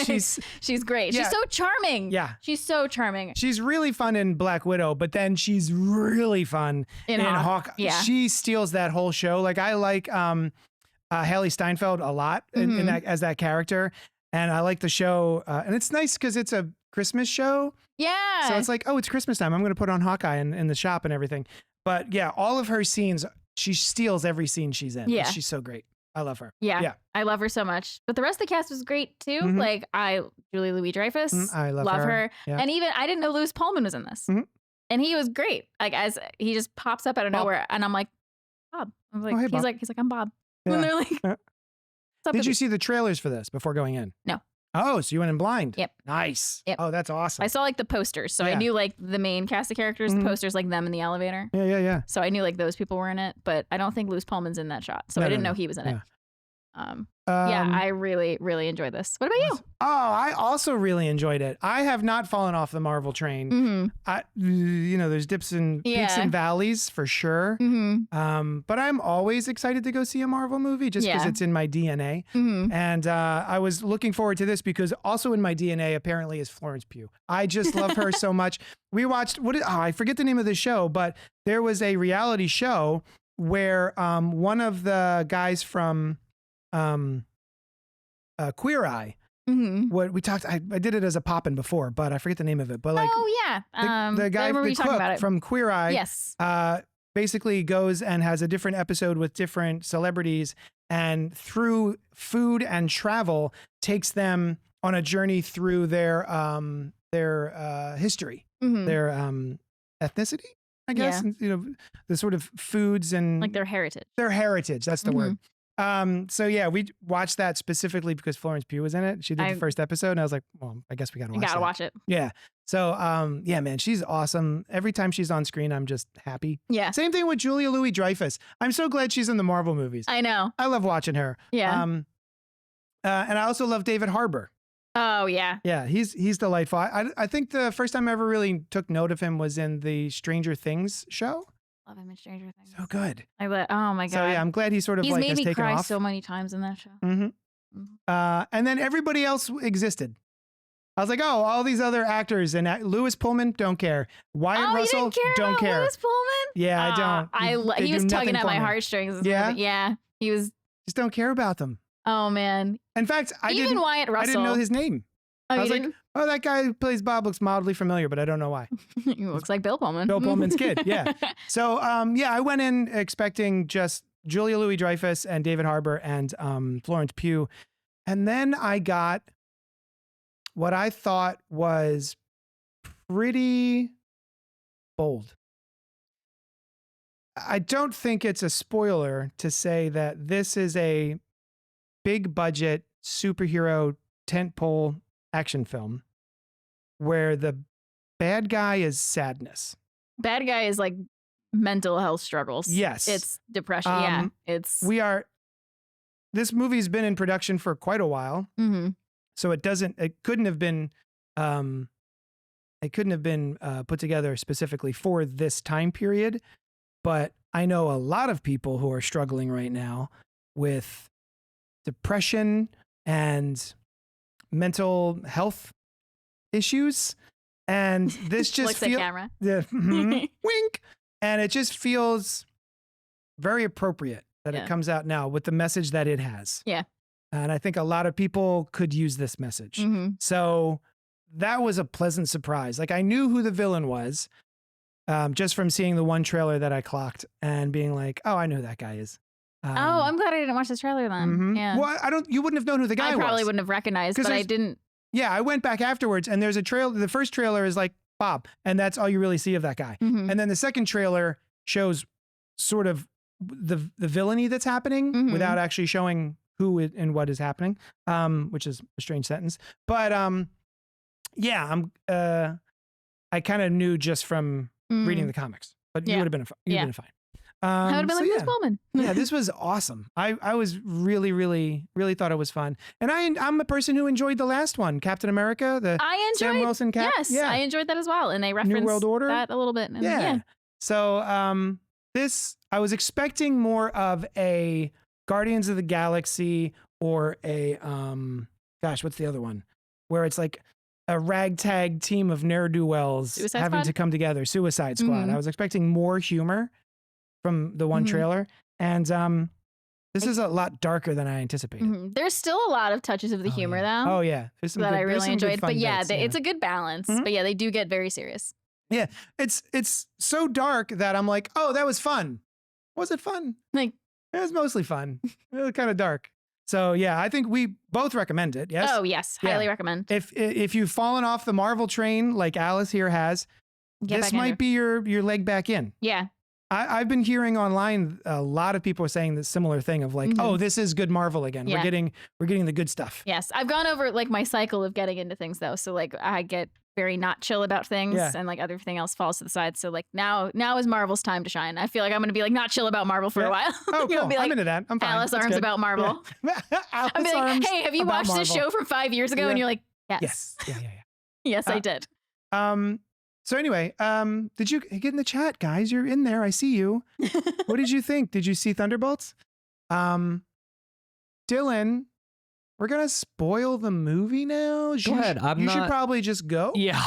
she's great. Yeah. She's so charming. Yeah. She's so charming. She's really fun in Black Widow, but then she's really fun in Hawkeye. Yeah. She steals that whole show. Like I like Haley Steinfeld a lot in that as that character, and I like the show. And it's nice because it's a Christmas show, Yeah. so it's like, oh, it's Christmas time. I'm going to put on Hawkeye in the shop and everything. But yeah, all of her scenes, she steals every scene she's in. Yeah. She's so great. I love her. yeah. Yeah. I love her so much. But the rest of the cast was great too. Mhm. Like Julie Louis-Dreyfus. I love her. Yeah. And even I didn't know Louis Pullman was in this. Mhm. And he was great. Like as he just pops up out of Bob. nowhere, and I'm like, Bob. I'm like, Oh, hey, he's Bob. like, I'm Bob. Yeah. And they're like, Yeah. what's up Did with you you? see the trailers for this before going in? No. Oh, so you went in blind. Yep. Nice. Yep. Oh, that's awesome. I saw like the posters, so I Yeah. knew like the main cast of characters, Mhm. the posters like them in the elevator. Yeah. So I knew like those people were in it, but I don't think Louis Pullman's in that shot, so No, I didn't no, know he was in it. yeah. Yeah, I really, really enjoyed this. What about you? Oh, I also really enjoyed it. I have not fallen off the Marvel train. Mm-hmm. There's dips and peaks Yeah. and valleys for sure. Mm-hmm. But I'm always excited to go see a Marvel movie just because Yeah. it's in my DNA. Mm-hmm. And I was looking forward to this because also in my DNA apparently is Florence Pugh. I just love her so much. We watched I forget the name of the show, but there was a reality show where one of the guys from Queer Eye. Mm-hmm. What we talked, I did it as a Poppin before, but I forget the name of it. But like Oh yeah, the I guy, remember the you talking cook about it. from Queer Eye, Yes. basically goes and has a different episode with different celebrities, and through food and travel takes them on a journey through their history, Mm-hmm. their ethnicity, I guess. Yeah. And, the sort of foods and Like their heritage. their heritage. That's the Mhm. word. So yeah, we watched that specifically because Florence Pugh was in it. She did the first episode, and I was like, well, I guess we gotta You watch gotta that. watch it. Yeah. So yeah, man, she's awesome. Every time she's on screen, I'm just happy. Yeah. Same thing with Julia Louis-Dreyfus. I'm so glad she's in the Marvel movies. I know. I love watching her. Yeah. And I also love David Harbour. Oh yeah. Yeah, he's delightful. I think the first time I ever really took note of him was in the Stranger Things show. Love him in Stranger Things. So good. Oh my god. So yeah, I'm glad he sort of He's like made has me taken cry off. so many times in that show. Mm-hmm. And then everybody else existed. I was like, oh, all these other actors and Louis Pullman, don't care. Wyatt Oh, Russell, you didn't care don't about care. Louis Pullman? Yeah, I don't. They he do was tugging nothing at for my me. heartstrings. in this Yeah? movie. Yeah. He was. Just don't care about them. Oh man. In fact, I Even didn't. Wyatt Russell. I didn't know his name. Oh, I you was like, didn't? oh, that guy who plays Bob looks mildly familiar, but I don't know why. He looks like Bill Pullman. Bill Pullman's kid, yeah. So yeah, I went in expecting just Julia Louis-Dreyfus and David Harbour and Florence Pugh, and then I got what I thought was pretty bold. I don't think it's a spoiler to say that this is a big budget superhero tentpole action film where the bad guy is sadness. Bad guy is like mental health struggles. Yes. It's depression. Yeah. It's. This movie's been in production for quite a while. Mhm. So it couldn't have been put together specifically for this time period. But I know a lot of people who are struggling right now with depression and mental health issues. And this just Looks at feels camera. wink. And it just feels very appropriate that Yeah. it comes out now with the message that it has. Yeah. And I think a lot of people could use this message. Mhm. So that was a pleasant surprise. Like I knew who the villain was just from seeing the one trailer that I clocked and being like, oh, I know who that guy is. Oh, I'm glad I didn't watch this trailer then. Mhm. Yeah. Well, you wouldn't have known who the guy I was. probably wouldn't have recognized, 'Cause but I there's- didn't. yeah, I went back afterwards, and there's a trailer. The first trailer is like Bob, and that's all you really see of that guy. Mhm. And then the second trailer shows sort of the villainy that's happening Mhm. without actually showing who and what is happening, which is a strange sentence. But yeah, I kind of knew just from reading the comics, but you Yeah. would have been fine. I would have been so like, yeah. this woman. Yeah, this was awesome. I was really, really, really thought it was fun. And I'm a person who enjoyed the last one, Captain America, the I enjoyed. Sam Wilson Cap. Yes, yeah. I enjoyed that as well, and they referenced World Order? that a little bit. And yeah. yeah. So this, I was expecting more of a Guardians of the Galaxy or a gosh, what's the other one? Where it's like a ragtag team of ne'er-do-wells Suicide having Squad? to come together. Suicide Squad. Mhm. I was expecting more humor from the one Mhm. trailer. And this is a lot darker than I anticipated. Mhm. There's still a lot of touches of the humor yeah. though. Oh yeah. There's some that good, I there's really some good enjoyed. fun But yeah, bits, it's a good balance. Mhm. But yeah, they do get very serious. yeah. It's so dark that I'm like, oh, that was fun. Was it fun? Like, It was mostly fun. It was kind of dark. So yeah, I think we both recommend it. Yes. oh yes, Yeah. highly recommend. If you've fallen off the Marvel train like Alice here has, Get this back might into- be your leg back in. Yeah. I've been hearing online a lot of people are saying the similar thing of like, Mhm. oh, this is good Marvel again. Yeah. We're getting the good stuff. Yes, I've gone over like my cycle of getting into things though. So like I get very not chill about things, Yeah. and like everything else falls to the side. So like now is Marvel's time to shine. I feel like I'm gonna be like not chill about Marvel for Yeah. a while. Oh, You'll cool. be like, I'm into that. I'm fine. Alice That's Arms good. about Marvel. Yeah. Alice I'll be like, Arms hey, have you about watched this Marvel. show from 5 years ago? Yeah. And you're like, yes, Yes. Yeah. yes, I Uh, did. So anyway, did you get in the chat, guys? You're in there. I see you. What did you think? Did you see Thunderbolts? Dylan, we're gonna spoil the movie now. Go ahead. I'm you should not- probably just go. Yeah,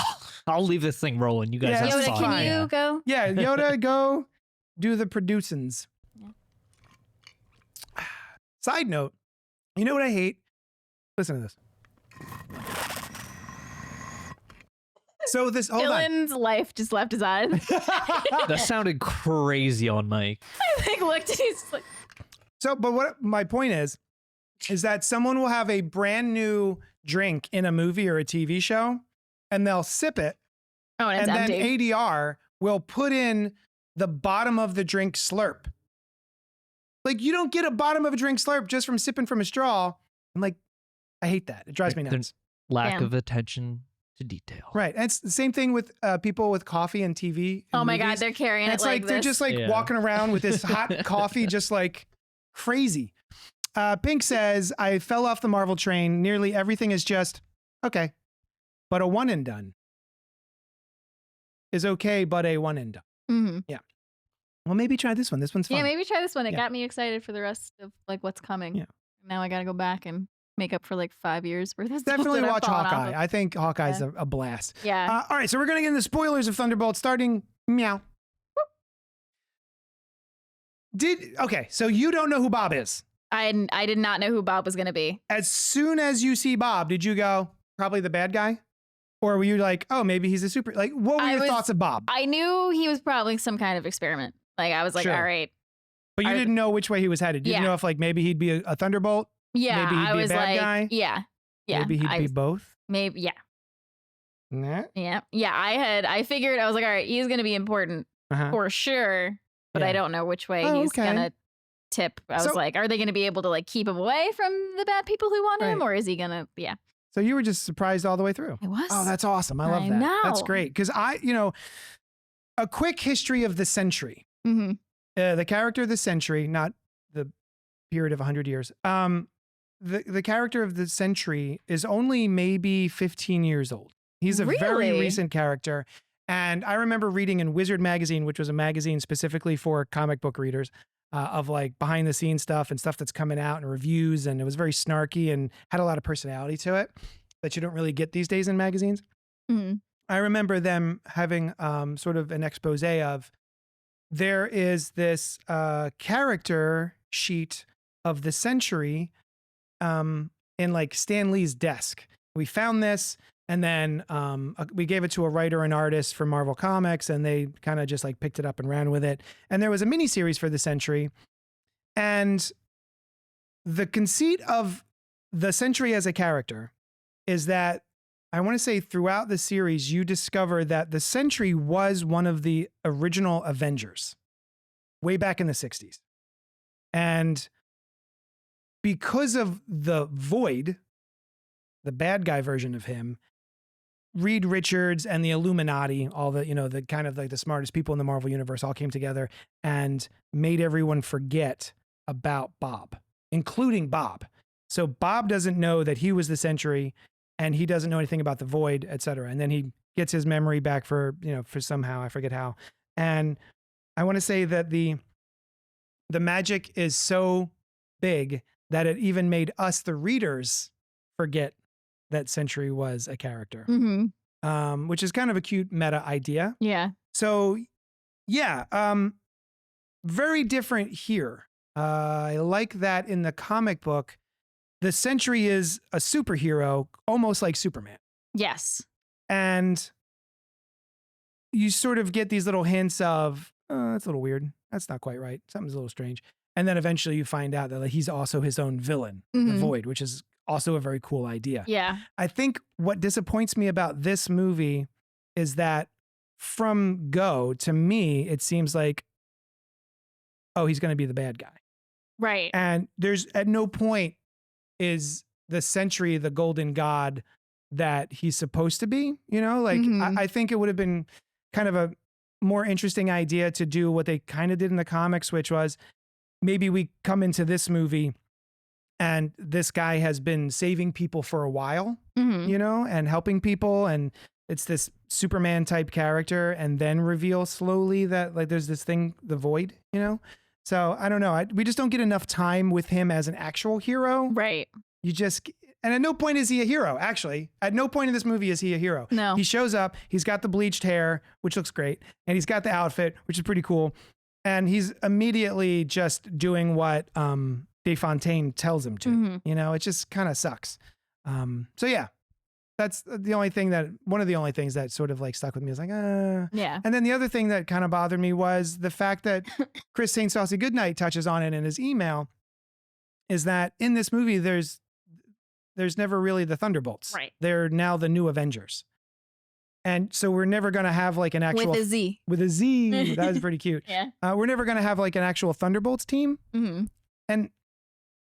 I'll leave this thing rolling. You guys Yeah, have that's Yoda, fun. can fine. you go? Yeah, Yoda, go do the producins. Yeah. Side note, you know what I hate? Listen to this. So this, hold on. Dylan's life just left his eyes. That sounded crazy on Mike. I think looked and he's like, So, but what my point is that someone will have a brand new drink in a movie or a TV show, and they'll sip it, oh, and it's and empty. then ADR will put in the bottom of the drink slurp. Like, you don't get a bottom of a drink slurp just from sipping from a straw. I'm like, I hate that. It drives me There's nuts. lack Damn. of attention to detail. Right. And it's the same thing with people with coffee and TV. Oh and my God, movies. they're carrying And it it's like like they're this. just like Yeah. walking around with this hot coffee, just like crazy. Pink says, I fell off the Marvel train. Nearly everything is just okay, but a one and done is okay, but a one and done. Mhm. Well, maybe try this one. This one's fun. Yeah, maybe try this one. It Yeah. got me excited for the rest of like what's coming. Yeah. Now I got to go back and make up for like 5 years worth of stuff Definitely that I've watch fallen off Hawkeye. of. I think Hawkeye's Yeah. a blast. Yeah. All right, so we're gonna get into spoilers of Thunderbolts starting meow. Okay, so you don't know who Bob is. I did not know who Bob was going to be. As soon as you see Bob, did you go, probably the bad guy? Or were you like, oh, maybe he's a super, like, what were I your was- thoughts of Bob? I knew he was probably some kind of experiment. Like I was like, Sure. all right. But you I- didn't know which way he was headed. You didn't Yeah. know if like maybe he'd be a Thunderbolt, Yeah, Maybe he'd I be a was bad like, guy? yeah. Yeah. maybe he'd I be was- both. maybe yeah. Nah. Yeah. Yeah, I figured I was like, all right, he's going to be important Uh-huh. for sure, but Yeah. I don't know which way Oh, he's okay. going to tip. I was So- like, are they going to be able to like keep him away from the bad people who want him, Right. or is he going to yeah. So you were just surprised all the way through. It was. Oh, that's awesome. I love I that. That's know. great. Because a quick history of the Sentry. Mhm. The character of the Sentry, not the period of 100 years. The character of the Sentry is only maybe 15 years old. He's a very Really? recent character. And I remember reading in Wizard Magazine, which was a magazine specifically for comic book readers, of like behind the scenes stuff and stuff that's coming out and reviews. And it was very snarky and had a lot of personality to it that you don't really get these days in magazines. Mhm. I remember them having sort of an expose of there is this character sheet of the Sentry in like Stan Lee's desk. We found this, and then we gave it to a writer and artist for Marvel Comics, and they kind of just like picked it up and ran with it. And there was a miniseries for the Sentry, and the conceit of the Sentry as a character is that I want to say throughout the series, you discover that the Sentry was one of the original Avengers way back in the 60s. And because of the Void, the bad guy version of him, Reed Richards and the Illuminati, all the, the kind of like the smartest people in the Marvel universe all came together and made everyone forget about Bob, including Bob. So Bob doesn't know that he was the Sentry and he doesn't know anything about the Void, et cetera. And then he gets his memory back for somehow, I forget how. And I want to say that the magic is so big that it even made us, the readers, forget that Sentry was a character, which is kind of a cute meta idea. Yeah. So, yeah, very different here. I like that in the comic book, the Sentry is a superhero, almost like Superman. Yes. And you sort of get these little hints of, that's a little weird. That's not quite right. Something's a little strange. And then eventually you find out that like, he's also his own villain, the Void, which is also a very cool idea. Yeah. I think what disappoints me about this movie is that from go, to me, it seems like, oh, he's going to be the bad guy. Right. And there's at no point is the Sentry the golden god that he's supposed to be, I think it would have been kind of a more interesting idea to do what they kind of did in the comics, which was maybe we come into this movie and this guy has been saving people for a while, and helping people. And it's this Superman type character, and then reveal slowly that like there's this thing, the Void, So I don't know. We just don't get enough time with him as an actual hero. Right. And at no point is he a hero, actually. At no point in this movie is he a hero. No. He shows up, he's got the bleached hair, which looks great, and he's got the outfit, which is pretty cool. And he's immediately just doing what DeFontaine tells him to. It just kind of sucks. So yeah, that's one of the only things that sort of like stuck with me. I was like, yeah. And then the other thing that kind of bothered me was the fact that Chris St. Saucy Goodnight touches on it in his email, is that in this movie, there's never really the Thunderbolts. Right. They're now the new Avengers. And so we're never going to have like an actual... With a Z. With a Z. That was pretty cute. Yeah. We're never going to have like an actual Thunderbolts team. And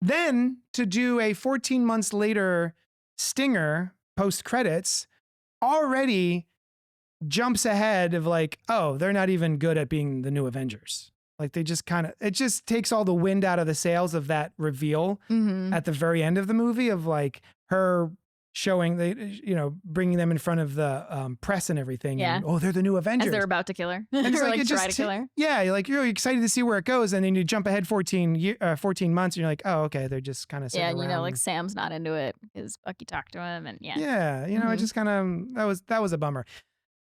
then to do a 14 months later stinger post credits already jumps ahead of like, oh, they're not even good at being the new Avengers. Like they just it just takes all the wind out of the sails of that reveal at the very end of the movie of like her showing bringing them in front of the press and everything. Yeah. And, oh, they're the new Avengers. As they're about to kill her. And it's or like, like try to kill her. Yeah. You're excited to see where it goes. And then you jump ahead 14 months and you're like, oh, okay. They're just kind of Yeah. And around. like Sam's not into it because Bucky talked to him and yeah. Yeah. It just kind of, that was a bummer.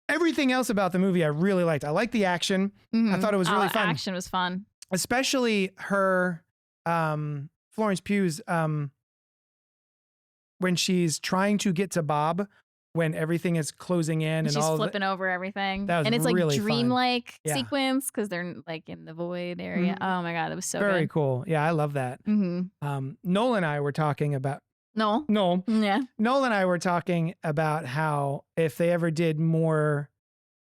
Everything else about the movie I really liked. I liked the action. I thought it was really fun. Action was fun. Especially her, Florence Pugh's, when she's trying to get to Bob, when everything is closing in and she's all flipping over everything. That was and it's really like dreamlike fun. sequence because they're like in the Void area. Oh my God, that was so very good. cool. Yeah, I love that. Noel and I were talking about Noel. Yeah. Noel and I were talking about how if they ever did more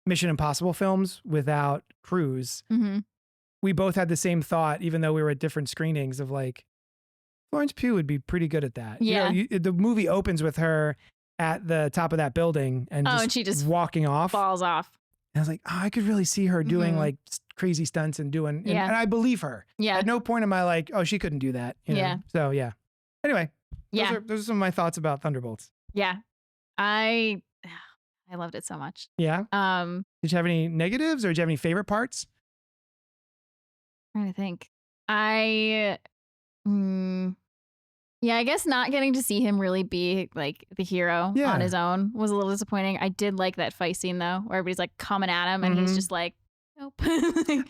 Mission Impossible films without Cruise, we both had the same thought, even though we were at different screenings of like, Florence Pugh would be pretty good at that. Yeah. The movie opens with her at the top of that building and and she just walking off. Falls off. And I was like, oh, I could really see her doing like crazy stunts and doing, and I believe her. Yeah. At no point am I like, oh, she couldn't do that. Yeah. So yeah. Anyway. Yeah. Those are some of my thoughts about Thunderbolts. Yeah. I loved it so much. Yeah. Did you have any negatives or did you have any favorite parts? I'm trying to think. Yeah, I guess not getting to see him really be like the hero on his own was a little disappointing. I did like that fight scene though, where everybody's like coming at him and he's just like, nope. Like,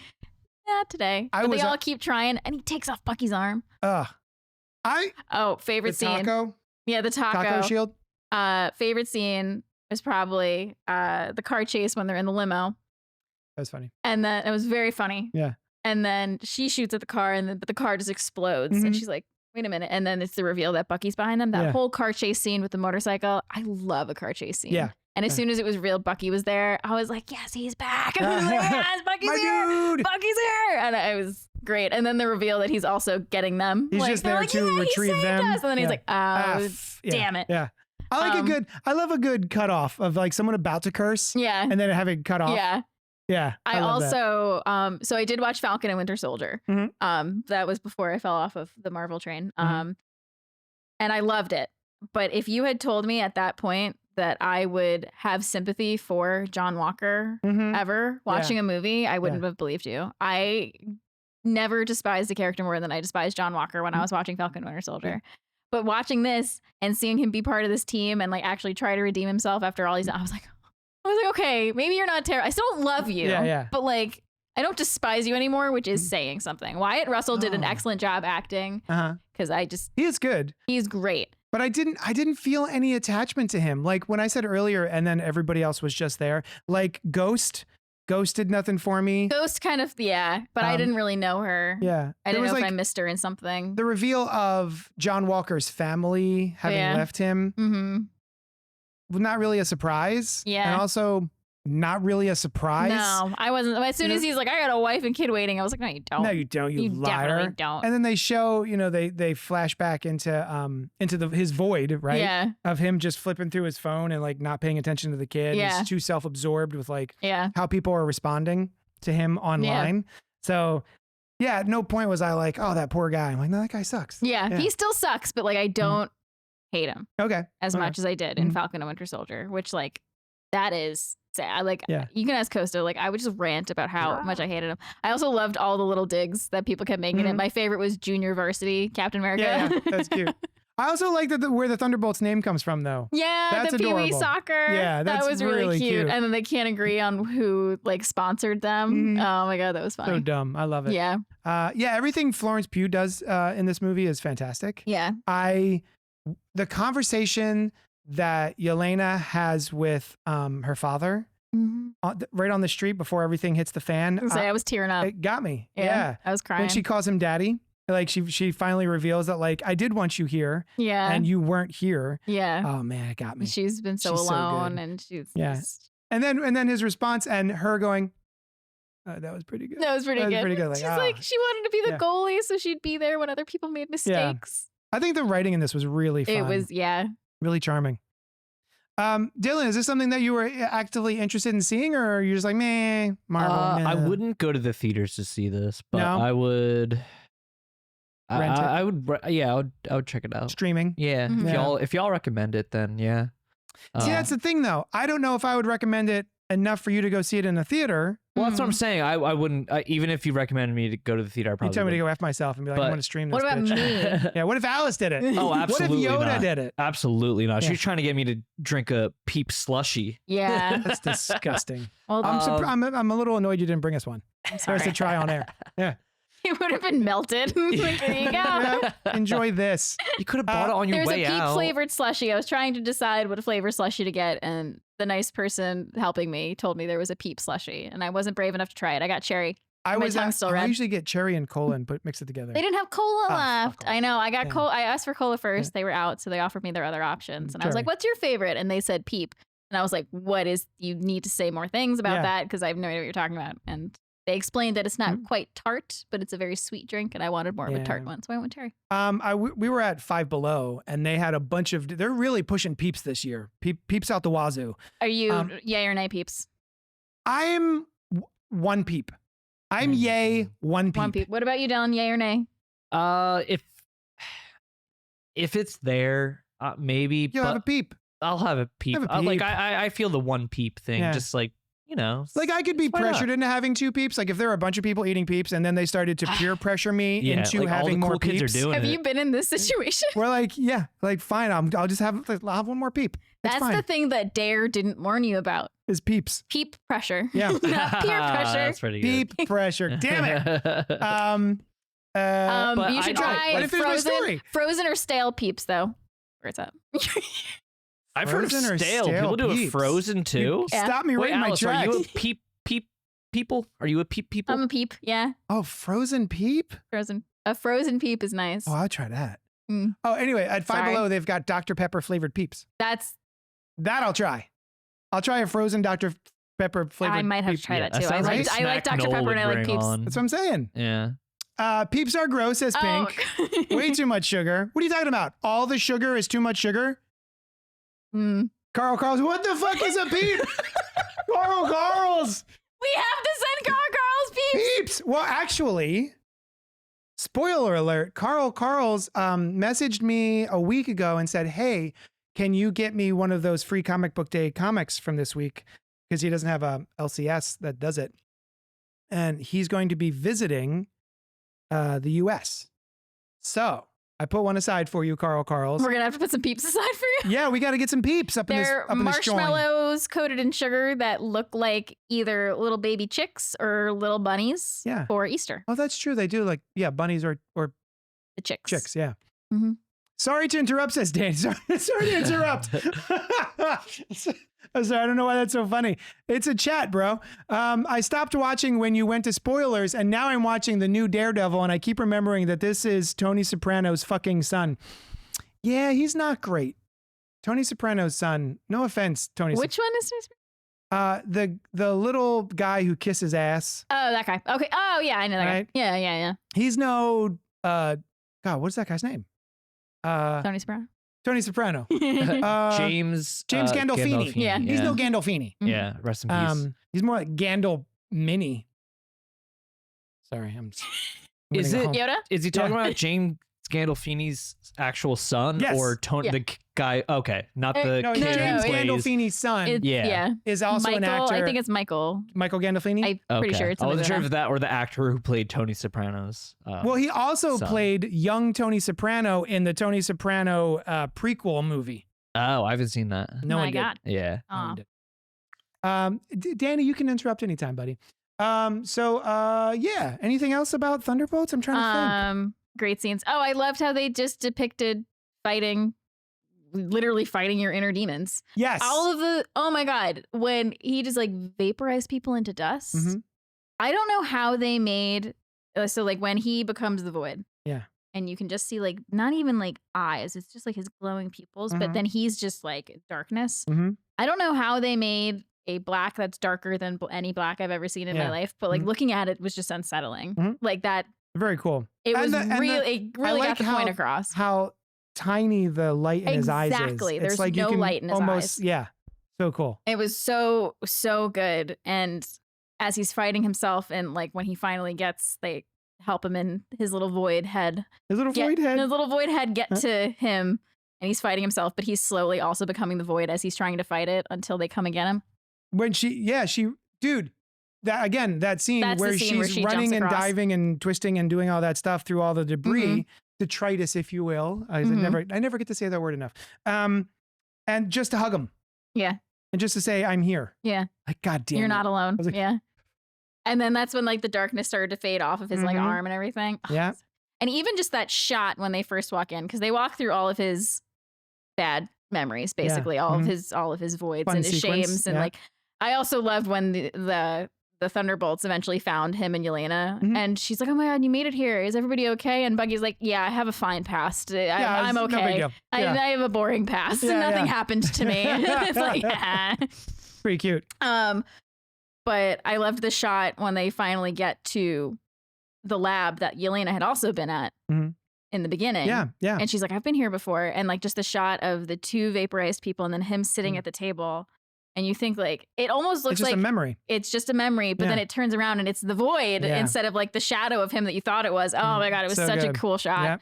not today. But they all keep trying and he takes off Bucky's arm. Favorite scene. Taco? Yeah, the taco shield. Favorite scene was probably the car chase when they're in the limo. That was funny. And then it was very funny. Yeah. And then she shoots at the car but the car just explodes and she's like, wait a minute. And then it's the reveal that Bucky's behind them. That Yeah. whole car chase scene with the motorcycle. I love a car chase scene. Yeah. And as Yeah. soon as it was real, Bucky was there. I was like, yes, he's back. I was like, yes, Bucky's My here. dude. Bucky's here. And it was great. And then the reveal that he's also getting them. He's like, just they're there like, to yeah, he retrieve saved them. us. And then he's like, oh, damn it. Yeah. I love a good cutoff of like someone about to curse Yeah. and then having cut off. Yeah. Yeah. I love that. also so I did watch Falcon and Winter Soldier. Mhm. That was before I fell off of the Marvel train. Mhm. And I loved it. But if you had told me at that point that I would have sympathy for John Walker Mhm. ever watching a movie, I wouldn't have believed you. I never despised the character more than I despised John Walker when I was watching Falcon and Winter Soldier. But watching this and seeing him be part of this team and like actually try to redeem himself after all I was like, okay, maybe you're not terrible. I still don't love you. Yeah. But like, I don't despise you anymore, which is saying something. Wyatt Russell did an Oh. excellent job acting Uh-huh. because He is good. he's great. But I didn't feel any attachment to him. Like when I said earlier, and then everybody else was just there. Like Ghost did nothing for me. Ghost kind of, but I didn't really know her. Yeah. I There didn't was know if like I missed her in something. the reveal of John Walker's family having Yeah. left him Mm-hmm. was not really a surprise. Yeah. And also not really a surprise. No, I wasn't. As soon as he's like, I got a wife and kid waiting, I was like, no, you don't. No, you don't, you liar. definitely don't. And then they show, they flash back into his void, right? Yeah. Of him just flipping through his phone and like not paying attention to the kid. Yeah. He's too self-absorbed with like Yeah. how people are responding to him online. So yeah, at no point was I like, oh, that poor guy. I'm like, no, that guy sucks. Yeah. He still sucks, but like, I don't hate him Okay. as Okay. much as I did in Mhm. Falcon and Winter Soldier, which like, that is sad. Like, Yeah. you can ask Costa, like, I would just rant about how much I hated him. I also loved all the little digs that people kept making. Mhm. It. My favorite was Junior Varsity Captain America. Yeah, that's cute. I also like that where the Thunderbolts name comes from, though. Yeah, That's the Pee Wee adorable. Soccer. Yeah, that's that was really cute. And then they can't agree on who like sponsored them. Mhm. Oh my god, that was funny. So dumb. I love it. Yeah, Everything Florence Pugh does in this movie is fantastic. yeah, The conversation that Yelena has with her father right on the street before everything hits the fan, I was tearing up. it got me. Yeah, I was crying. When she calls him daddy, like she finally reveals that like I did want you here yeah, and you weren't here. yeah. Oh man, it got me. She's been so She's so alone, good. and she's Yeah. just- And then his response and her going, that was pretty good. that was pretty That was good. pretty good, like, she's like she wanted to be the yeah. goalie, so she'd be there when other people made mistakes. I think the writing in this was really fun. It was really charming. Dylan, is this something that you were actively interested in seeing, or are you just like, meh, Marvel? I nah. wouldn't go to the theaters to see this, but No? I would. Rent it? I would. I would check it out. Streaming. Yeah, Mhm. Yeah. if y'all recommend it, then yeah. See, that's the thing, though. I don't know if I would recommend it enough for you to go see it in a theater. well, that's what I'm saying. I wouldn't. Even if you recommended me to go to the theater, I You probably tell me to wouldn't. go F myself and be like, I But- want to stream this. What about bitch. me? Yeah, what if Alice did it? Oh, absolutely What if Yoda not. did it? Absolutely not. Yeah. She's trying to get me to drink a Peep slushy. Yeah. That's disgusting. Well, I'm a little annoyed you didn't bring us one. I'm There's sorry. to try on air. Yeah. It would have been melted. Like, there you go. Yeah, enjoy this. You could have bought it on your There's way a peep out. flavored slushy. I was trying to decide what flavor slushy to get, and the nice person helping me told me there was a peep slushy, and I wasn't brave enough to try it. I got cherry. I My was tongue's still I red. usually get cherry and cola and mix it together. They didn't have cola Oh, left. fuck off. I know. I got Yeah. cola. I asked for cola first. They were out, so they offered me their other options, and I was like, Cherry. "What's your favorite?" And they said peep, and I was like, "What is? You need to say more things about Yeah. that because I have no idea what you're talking about." And they explained that it's not Mhm. quite tart, but it's a very sweet drink, and I wanted more of a tart Yeah. one, so I went with cherry. We were at Five Below and they had a bunch of. They're really pushing Peeps this year. Peeps out the wazoo. Are you Um, yay or nay peeps? I'm one peep. I'm yay one peep. One peep. What about you, Dylan? Yay or nay? If it's there, maybe. You'll but have a peep. I'll have a peep. Have a Like peep. I feel the one peep thing. Yeah. Just like Like I could be why not? pressured into having two peeps. Like if there are a bunch of people eating peeps and then they started to peer pressure me yeah, into like all having the more cool peeps. kids are doing Have it. you been in this situation? We're like, yeah, like fine. I'll just have one more peep. It's That's fine. the thing that Dare didn't warn you about. Is peeps. Peep pressure. Yeah. Not peer pressure. That's pretty good. Peep pressure. Damn it. it. But You should I- try Let me finish my story. frozen or stale peeps though. Where's that? I've heard of Frozen or stale. stale People do a peeps? frozen too. Yeah. Stop me Wait, right in my Alice, tracks. are you a peep people? Are you a peep people? I'm a peep. Yeah. Oh, frozen peep? Frozen. A frozen peep is nice. Oh, I'll try that. Mm. Oh, anyway, at Five Sorry. Below, they've got Dr. Pepper flavored peeps. That I'll try. I'll try a frozen Dr. Pepper flavored I might have peep. to try Yeah, that that too. I sounds like like a I like snack Dr. Noel Pepper would and I like bring peeps. on. That's what I'm saying. Yeah. Peeps are gross, says Pink. Oh. Way too much sugar. What are you talking about? All the sugar is too much sugar? Carl's, what the fuck is a peep? Carl's. We have to send Carl's peeps. Peeps. Well, actually, spoiler alert, Carl's messaged me a week ago and said, hey, can you get me one of those free comic book day comics from this week? Because he doesn't have a LCS that does it. And he's going to be visiting the US. So I put one aside for you, Carl's. We're going to have to put some peeps aside for you. Yeah, we got to get some peeps up in this They're joint. marshmallows coated in sugar that look like either little baby chicks or little bunnies for Easter. Oh, that's true. They do bunnies or The chicks. chicks. Yeah. Mhm. Sorry to interrupt, says Dan. Sorry to interrupt. I'm sorry. I don't know why that's so funny. It's a chat, bro. I stopped watching when you went to spoilers, and now I'm watching the new Daredevil, and I keep remembering that this is Tony Soprano's fucking son. Yeah, he's not great. Tony Soprano's son. No offense, Tony. Which one is Tony Soprano? The little guy who kisses ass. Oh, that guy. Okay. Oh, yeah, I know that Right? guy. Yeah. He's no. God, what's that guy's name? Tony Soprano. Tony Soprano. James Gandolfini. Yeah. He's no Gandolfini. Yeah, rest in peace. He's more like Gandol Mini. Sorry, I'm Is gonna it go home. Yoda? Is he talking about James Gandolfini's actual son, Yes. or Tony, Yeah. the guy? Okay, not the No, kid James who plays. Gandolfini's son Yeah. is also Michael, an actor. I think it's Michael. Michael Gandolfini. I'm pretty Okay. sure it's I wasn't sure something if that or the actor who played Tony Soprano's. Well, he also son. played young Tony Soprano in the Tony Soprano prequel movie. Oh, I haven't seen that. No My one did. God. Yeah. No one Aw. did. Danny, you can interrupt anytime, buddy. Yeah. Anything else about Thunderbolts? I'm trying to think. Great scenes. Oh, I loved how they just depicted literally fighting your inner demons. Yes. Oh my God, when he just like vaporized people into dust. Mhm. I don't know how they made, so like when he becomes the void. Yeah. And you can just see like, not even like eyes, it's just like his glowing pupils, but Mhm. then he's just like darkness. Mhm. I don't know how they made a black that's darker than any black I've ever seen in Yeah. my life, but like Mhm. looking at it was just unsettling. Mhm. Like that, Very cool. it And was the- and the- it really I got like the how- point across. How tiny the light in his eyes is. Exactly. It's There's like you no can light in his almost, eyes. Yeah. So cool. It was so good. And as he's fighting himself, and like when he finally they help him in his little void head. His little void head. His little void head get to him, and he's fighting himself, but he's slowly also becoming the void as he's trying to fight it until they come and get him. When dude, that scene That's where the scene where she's she running jumps and across. diving and twisting and doing all that stuff through all the debris, detritus, if you will. I never get to say that word enough. And just to hug him. Yeah. And just to say, I'm here. Yeah. Like, God damn You're it. not alone. was like- Yeah. And then that's when like the darkness started to fade off of his like Mhm. arm and everything. Oh, Yeah. And even just that shot when they first walk in, because they walk through all of his bad memories, basically all of his voids Fun and his sequence, shames, and yeah. like I also loved when the Thunderbolts eventually found him and Yelena, Mhm. and she's like, "Oh my God, you made it here! Is everybody okay?" And Buggy's like, "Yeah, I have a fine past. I'm it's no big okay. deal. I Yeah. have a boring past. Yeah, Nothing yeah. happened to me." It's like, yeah. Pretty cute. But I loved the shot when they finally get to the lab that Yelena had also been at Mhm. in the beginning. Yeah. Yeah. And she's like, "I've been here before." And like just the shot of the two vaporized people and then him sitting at the table. And you think like, it almost looks It's just like a memory. it's just a memory, but then Yeah. it turns around and it's the void Yeah. instead of like the shadow of him that you thought it was. Oh my God, it was So such good. a cool shot.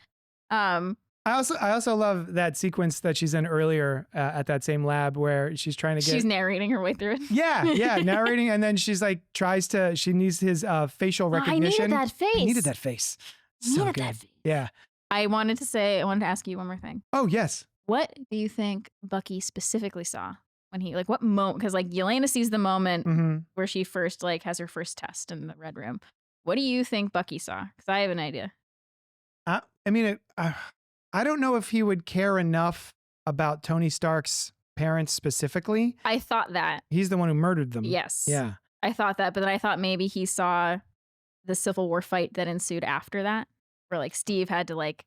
Yeah. I also love that sequence that she's in earlier at that same lab where she's trying to get. She's narrating her way through it. yeah, narrating, and then she's like she needs his facial recognition. I needed that face. I needed that face. So Needed good. that face. Yeah. I wanted to ask you one more thing. Oh yes. What do you think Bucky specifically saw when he like what moment? Because like Yelena sees the moment Mm-hmm. where she first like has her first test in the Red Room. What do you think Bucky saw? Because I have an idea. I don't know if he would care enough about Tony Stark's parents specifically. I thought that. He's the one who murdered them. Yes. Yeah. I thought that, but then I thought maybe he saw the Civil War fight that ensued after that. where like Steve had to like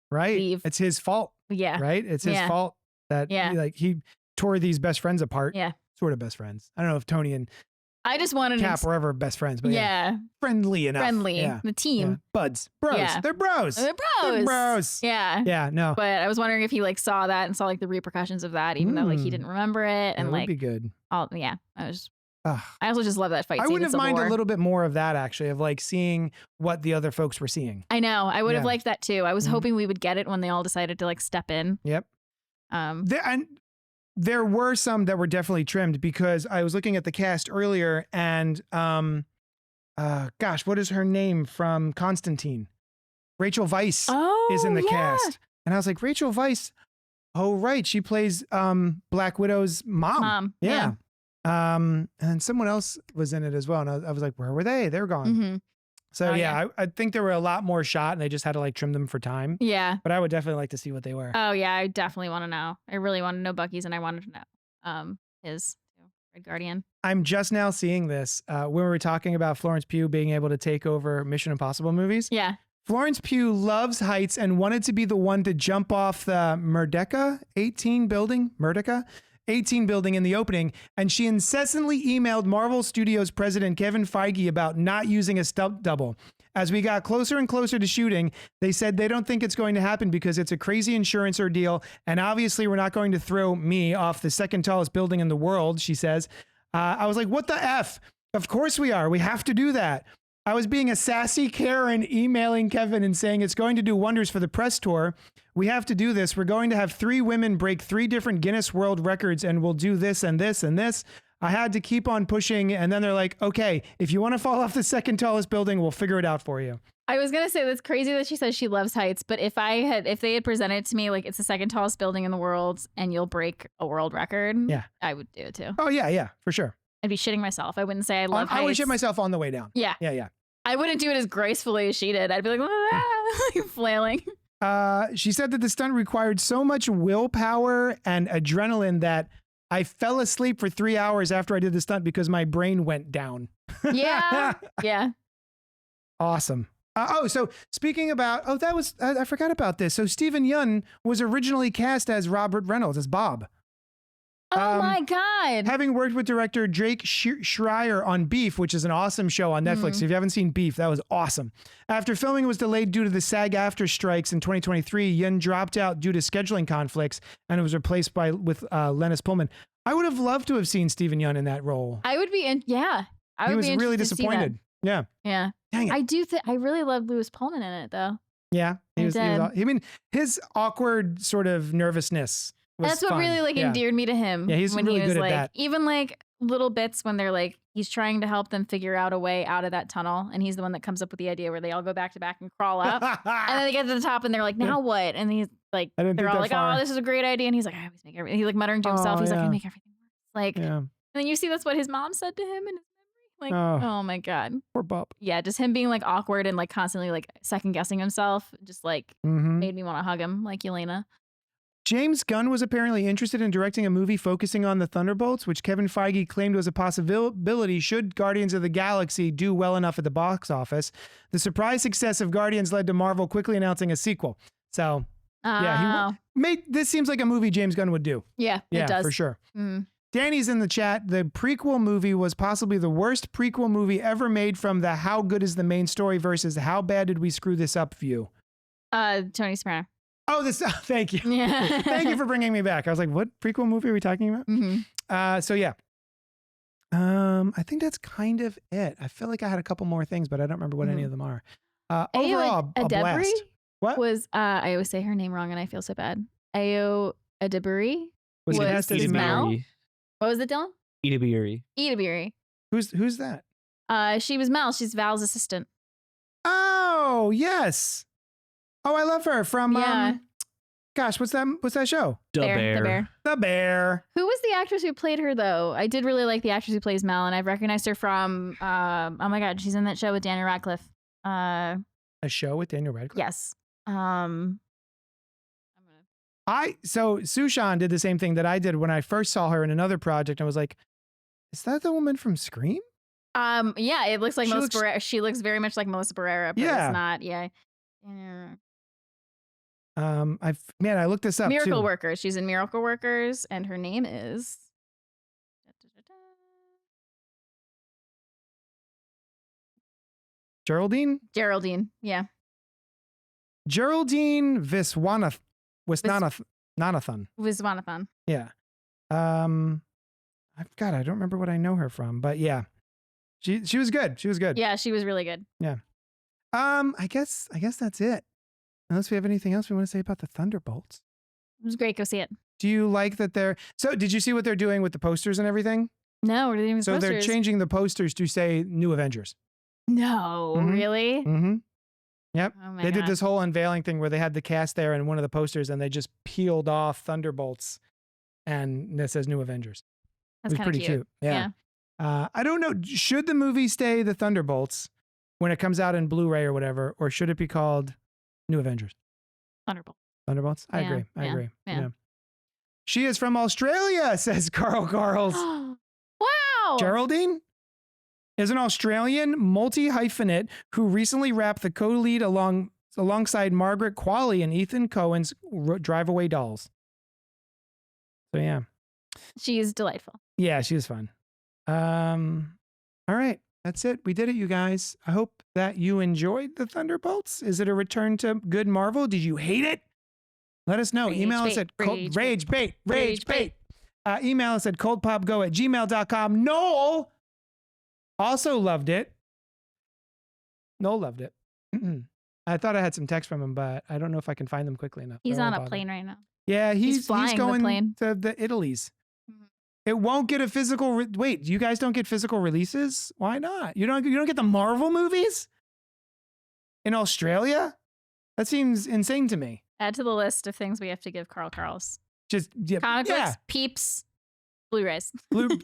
Right. leave. It's his fault. Yeah. Right. It's his Yeah. fault that he tore these best friends apart. Yeah. Sort of best friends. I don't know if Tony and I just wanted Cap were ever best friends, but friendly enough. friendly. Yeah. The team. Yeah. Buds. Bros. Yeah. They're bros. They're bros. They're bros. Yeah. Yeah. No. But I was wondering if he like saw that and saw like the repercussions of that, even though like he didn't remember it, and that like would be good. I also just love that fight. I scene wouldn't in have Civil minded War. a little bit more of that actually, of like seeing what the other folks were seeing. I know. I would have Yeah. liked that too. I was Mhm. hoping we would get it when they all decided to like step in. Yep. There were some that were definitely trimmed because I was looking at the cast earlier and gosh, what is her name from Constantine? Rachel Weisz is in the cast. And I was like, Rachel Weisz, oh right, she plays Black Widow's mom. Yeah. And then someone else was in it as well. And I was like, where were they? They're gone. Mm-hmm. So I think there were a lot more shot and they just had to like trim them for time. Yeah. But I would definitely like to see what they were. Oh yeah, I definitely want to know. I really want to know Bucky's, and I wanted to know his Red Guardian. I'm just now seeing this when we were talking about Florence Pugh being able to take over Mission Impossible movies. Yeah. Florence Pugh loves heights and wanted to be the one to jump off the Merdeka 18 building in the opening, and she incessantly emailed Marvel Studios president Kevin Feige about not using a stunt double. As we got closer and closer to shooting, they said they don't think it's going to happen because it's a crazy insurance ordeal, and obviously we're not going to throw me off the second tallest building in the world, she says. I was like, what the F? Of course we are. We have to do that. I was being a sassy Karen, emailing Kevin and saying it's going to do wonders for the press tour. We have to do this. We're going to have 3 women break 3 different Guinness World Records, and we'll do this and this and this. I had to keep on pushing, and then they're like, okay, if you want to fall off the second tallest building, we'll figure it out for you. I was gonna say that's crazy that she says she loves heights, but if they had presented to me like it's the second tallest building in the world and you'll break a world record, I would do it too. Oh yeah, for sure. I'd be shitting myself. I wouldn't say I love heights. I would shit myself on the way down. Yeah. I wouldn't do it as gracefully as she did. I'd be like, like flailing. She said that the stunt required so much willpower and adrenaline that I fell asleep for 3 hours after I did the stunt because my brain went down. Yeah. Awesome. So speaking about, I forgot about this. So Stephen Yeun was originally cast as Robert Reynolds, as Bob. Oh my God. Having worked with director Drake Schreier on Beef, which is an awesome show on Netflix. If you haven't seen Beef, that was awesome. After filming was delayed due to the SAG-AFTRA strikes in 2023, Yeun dropped out due to scheduling conflicts and was replaced with Lennis Pullman. I would have loved to have seen Stephen Yeun in that role. I would be in, I would he was be really interested to see that. disappointed. Yeah. Yeah. Dang it. I really loved Lewis Pullman in it though. Yeah. I mean, his awkward sort of nervousness was That's what fun. really endeared me to him. Yeah, he's when really he was good at that. Even like little bits when they're like, he's trying to help them figure out a way out of that tunnel. And he's the one that comes up with the idea where they all go back to back and crawl up. And then they get to the top and they're like, now what? And he's like, they're all like, oh, this is a great idea. And he's like, I always make everything. He's like muttering to himself. He's like, I make everything worse. Like, and then you see that's what his mom said to him in his memory. Like, oh my God. Poor Bob. Yeah, just him being like awkward and like constantly like second guessing himself just like made me want to hug him like Yelena. James Gunn was apparently interested in directing a movie focusing on the Thunderbolts, which Kevin Feige claimed was a possibility should Guardians of the Galaxy do well enough at the box office. The surprise success of Guardians led to Marvel quickly announcing a sequel. So, this seems like a movie James Gunn would do. Yeah, it does. For sure. Danny's in the chat. The prequel movie was possibly the worst prequel movie ever made from the how good is the main story versus how bad did we screw this up view. Tony Soprano. Oh, thank you. Yeah. Thank you for bringing me back. I was like, what prequel movie are we talking about? So yeah. I think that's kind of it. I feel like I had a couple more things, but I don't remember what any of them are. Overall, a blast. What? Was, I always say her name wrong and I feel so bad. Ayo Edebiri was Mel. What was it, Dylan? Edebiri. Who's that? She was Mel. She's Val's assistant. Oh, yes. Oh, I love her from gosh, what's that show? The Bear. The Bear. Who was the actress who played her though? I did really like the actress who plays Mel, and I've recognized her from oh my God, she's in that show with Daniel Radcliffe. A show with Daniel Radcliffe? Yes. So Sushan did the same thing that I did when I first saw her in another project. I was like, is that the woman from Scream? Yeah, it looks like Melissa Barrera. She looks very much like Melissa Barrera, but it's not. Yeah. I looked this up Miracle too. Workers. She's in Miracle Workers, and her name is Geraldine? Geraldine. Yeah. Geraldine Viswanathan. Viswanathan. Yeah. I don't remember what I know her from, but yeah. She was good. She was good. Yeah, she was really good. Yeah. I guess that's it. Unless we have anything else we want to say about the Thunderbolts. It was great. Go see it. Do you like that so did you see what they're doing with the posters and everything? No, we're doing So they're changing the posters to say New Avengers. No, really? Mm-hmm. Yep. Oh my They did God. this whole unveiling thing where they had the cast there and one of the posters and they just peeled off Thunderbolts and it says New Avengers. That's It was kind of pretty cute. cute. Yeah. I don't know. Should the movie stay the Thunderbolts when it comes out in Blu-ray or whatever, or should it be called New Avengers? Thunderbolt. Thunderbolts? I Yeah, agree. I yeah, agree. yeah. She is from Australia, says Carls. Wow. Geraldine is an Australian multi-hyphenate who recently wrapped the co-lead alongside Margaret Qualley in Ethan Cohen's Drive Away Dolls. So yeah. She's delightful. Yeah, she was fun. All right. That's it. We did it, you guys. I hope that you enjoyed the Thunderbolts. Is it a return to good Marvel? Did you hate it? Let us know. Email us at rage bait. Email us at cultpopgo@gmail.com. Noel also loved it. Noel loved it. I thought I had some text from him, but I don't know if I can find them quickly enough. He's I on won't a bother. plane right now. Yeah, he's flying the going plane. to the Italies. It won't get a physical. Wait, you guys don't get physical releases? Why not? You don't get the Marvel movies in Australia? That seems insane to me. Add to the list of things we have to give Carls. Just Comic books, Peeps, Blu-rays.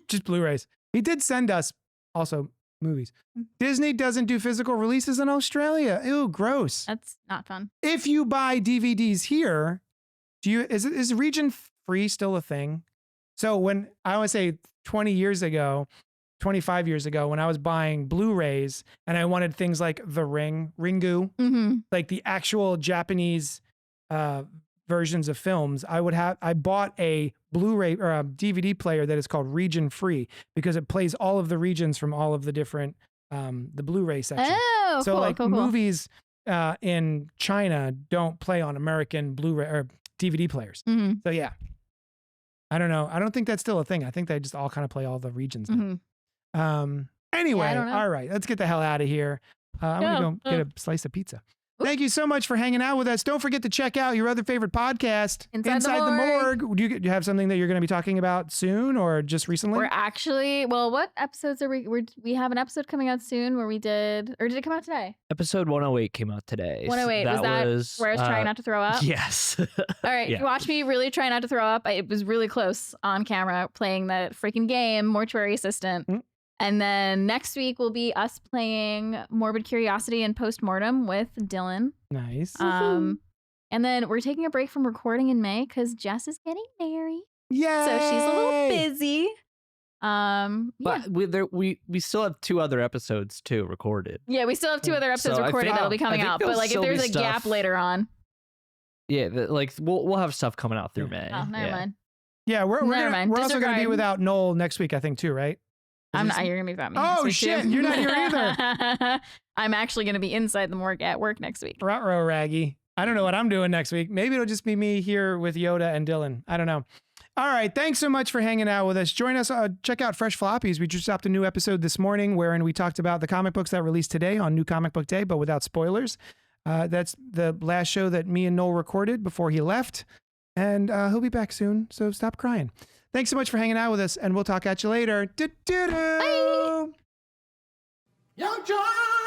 just Blu-rays. He did send us also movies. Disney doesn't do physical releases in Australia. Ew, gross. That's not fun. If you buy DVDs here, is region free still a thing? So when I would say 20 years ago, 25 years ago, when I was buying Blu-rays and I wanted things like The Ringu, like the actual Japanese versions of films, I bought a Blu-ray or a DVD player that is called region free because it plays all of the regions from all of the different the Blu-ray section. Oh, so cool. movies in China don't play on American Blu-ray or DVD players. So yeah. I don't know. I don't think that's still a thing. I think they just all kind of play all the regions now. Anyway, all right, let's get the hell out of here. I'm going to go get a slice of pizza. Thank you so much for hanging out with us. Don't forget to check out your other favorite podcast, Inside the Morgue. Do you have something that you're going to be talking about soon or just recently? We're actually, what episodes are we have an episode coming out soon where we did, or did it come out today? Episode 108 came out today. 108, was that where I was trying not to throw up? Yes. All right, Yeah. watch me really try not to throw up. It was really close on camera playing the freaking game, Mortuary Assistant. And then next week will be us playing Morbid Curiosity and Postmortem with Dylan. Nice. And then we're taking a break from recording in May because Jess is getting married. Yay! So she's a little busy. But we still have 2 other episodes too recorded. Yeah, we still have 2 other episodes So I recorded think- that'll be coming I think out. But there'll like if still be there's a gap stuff- later on. Yeah, we'll have stuff coming out through May. Oh, never mind. Yeah, we're Never mind. also going to be Disregard. without Noel next week, I think, too, right? I'm not. You're gonna be without me. Oh, next week, shit, too. you're not here either. I'm actually gonna be inside the morgue at work next week. Ruh-roh, Raggy. I don't know what I'm doing next week. Maybe it'll just be me here with Yoda and Dylan. I don't know. All right. Thanks so much for hanging out with us. Join us. Check out Fresh Floppies. We just dropped a new episode this morning wherein we talked about the comic books that released today on New Comic Book Day, but without spoilers. That's the last show that me and Noel recorded before he left. And he'll be back soon. So stop crying. Thanks so much for hanging out with us. And we'll talk at you later. Bye. YunkJunk!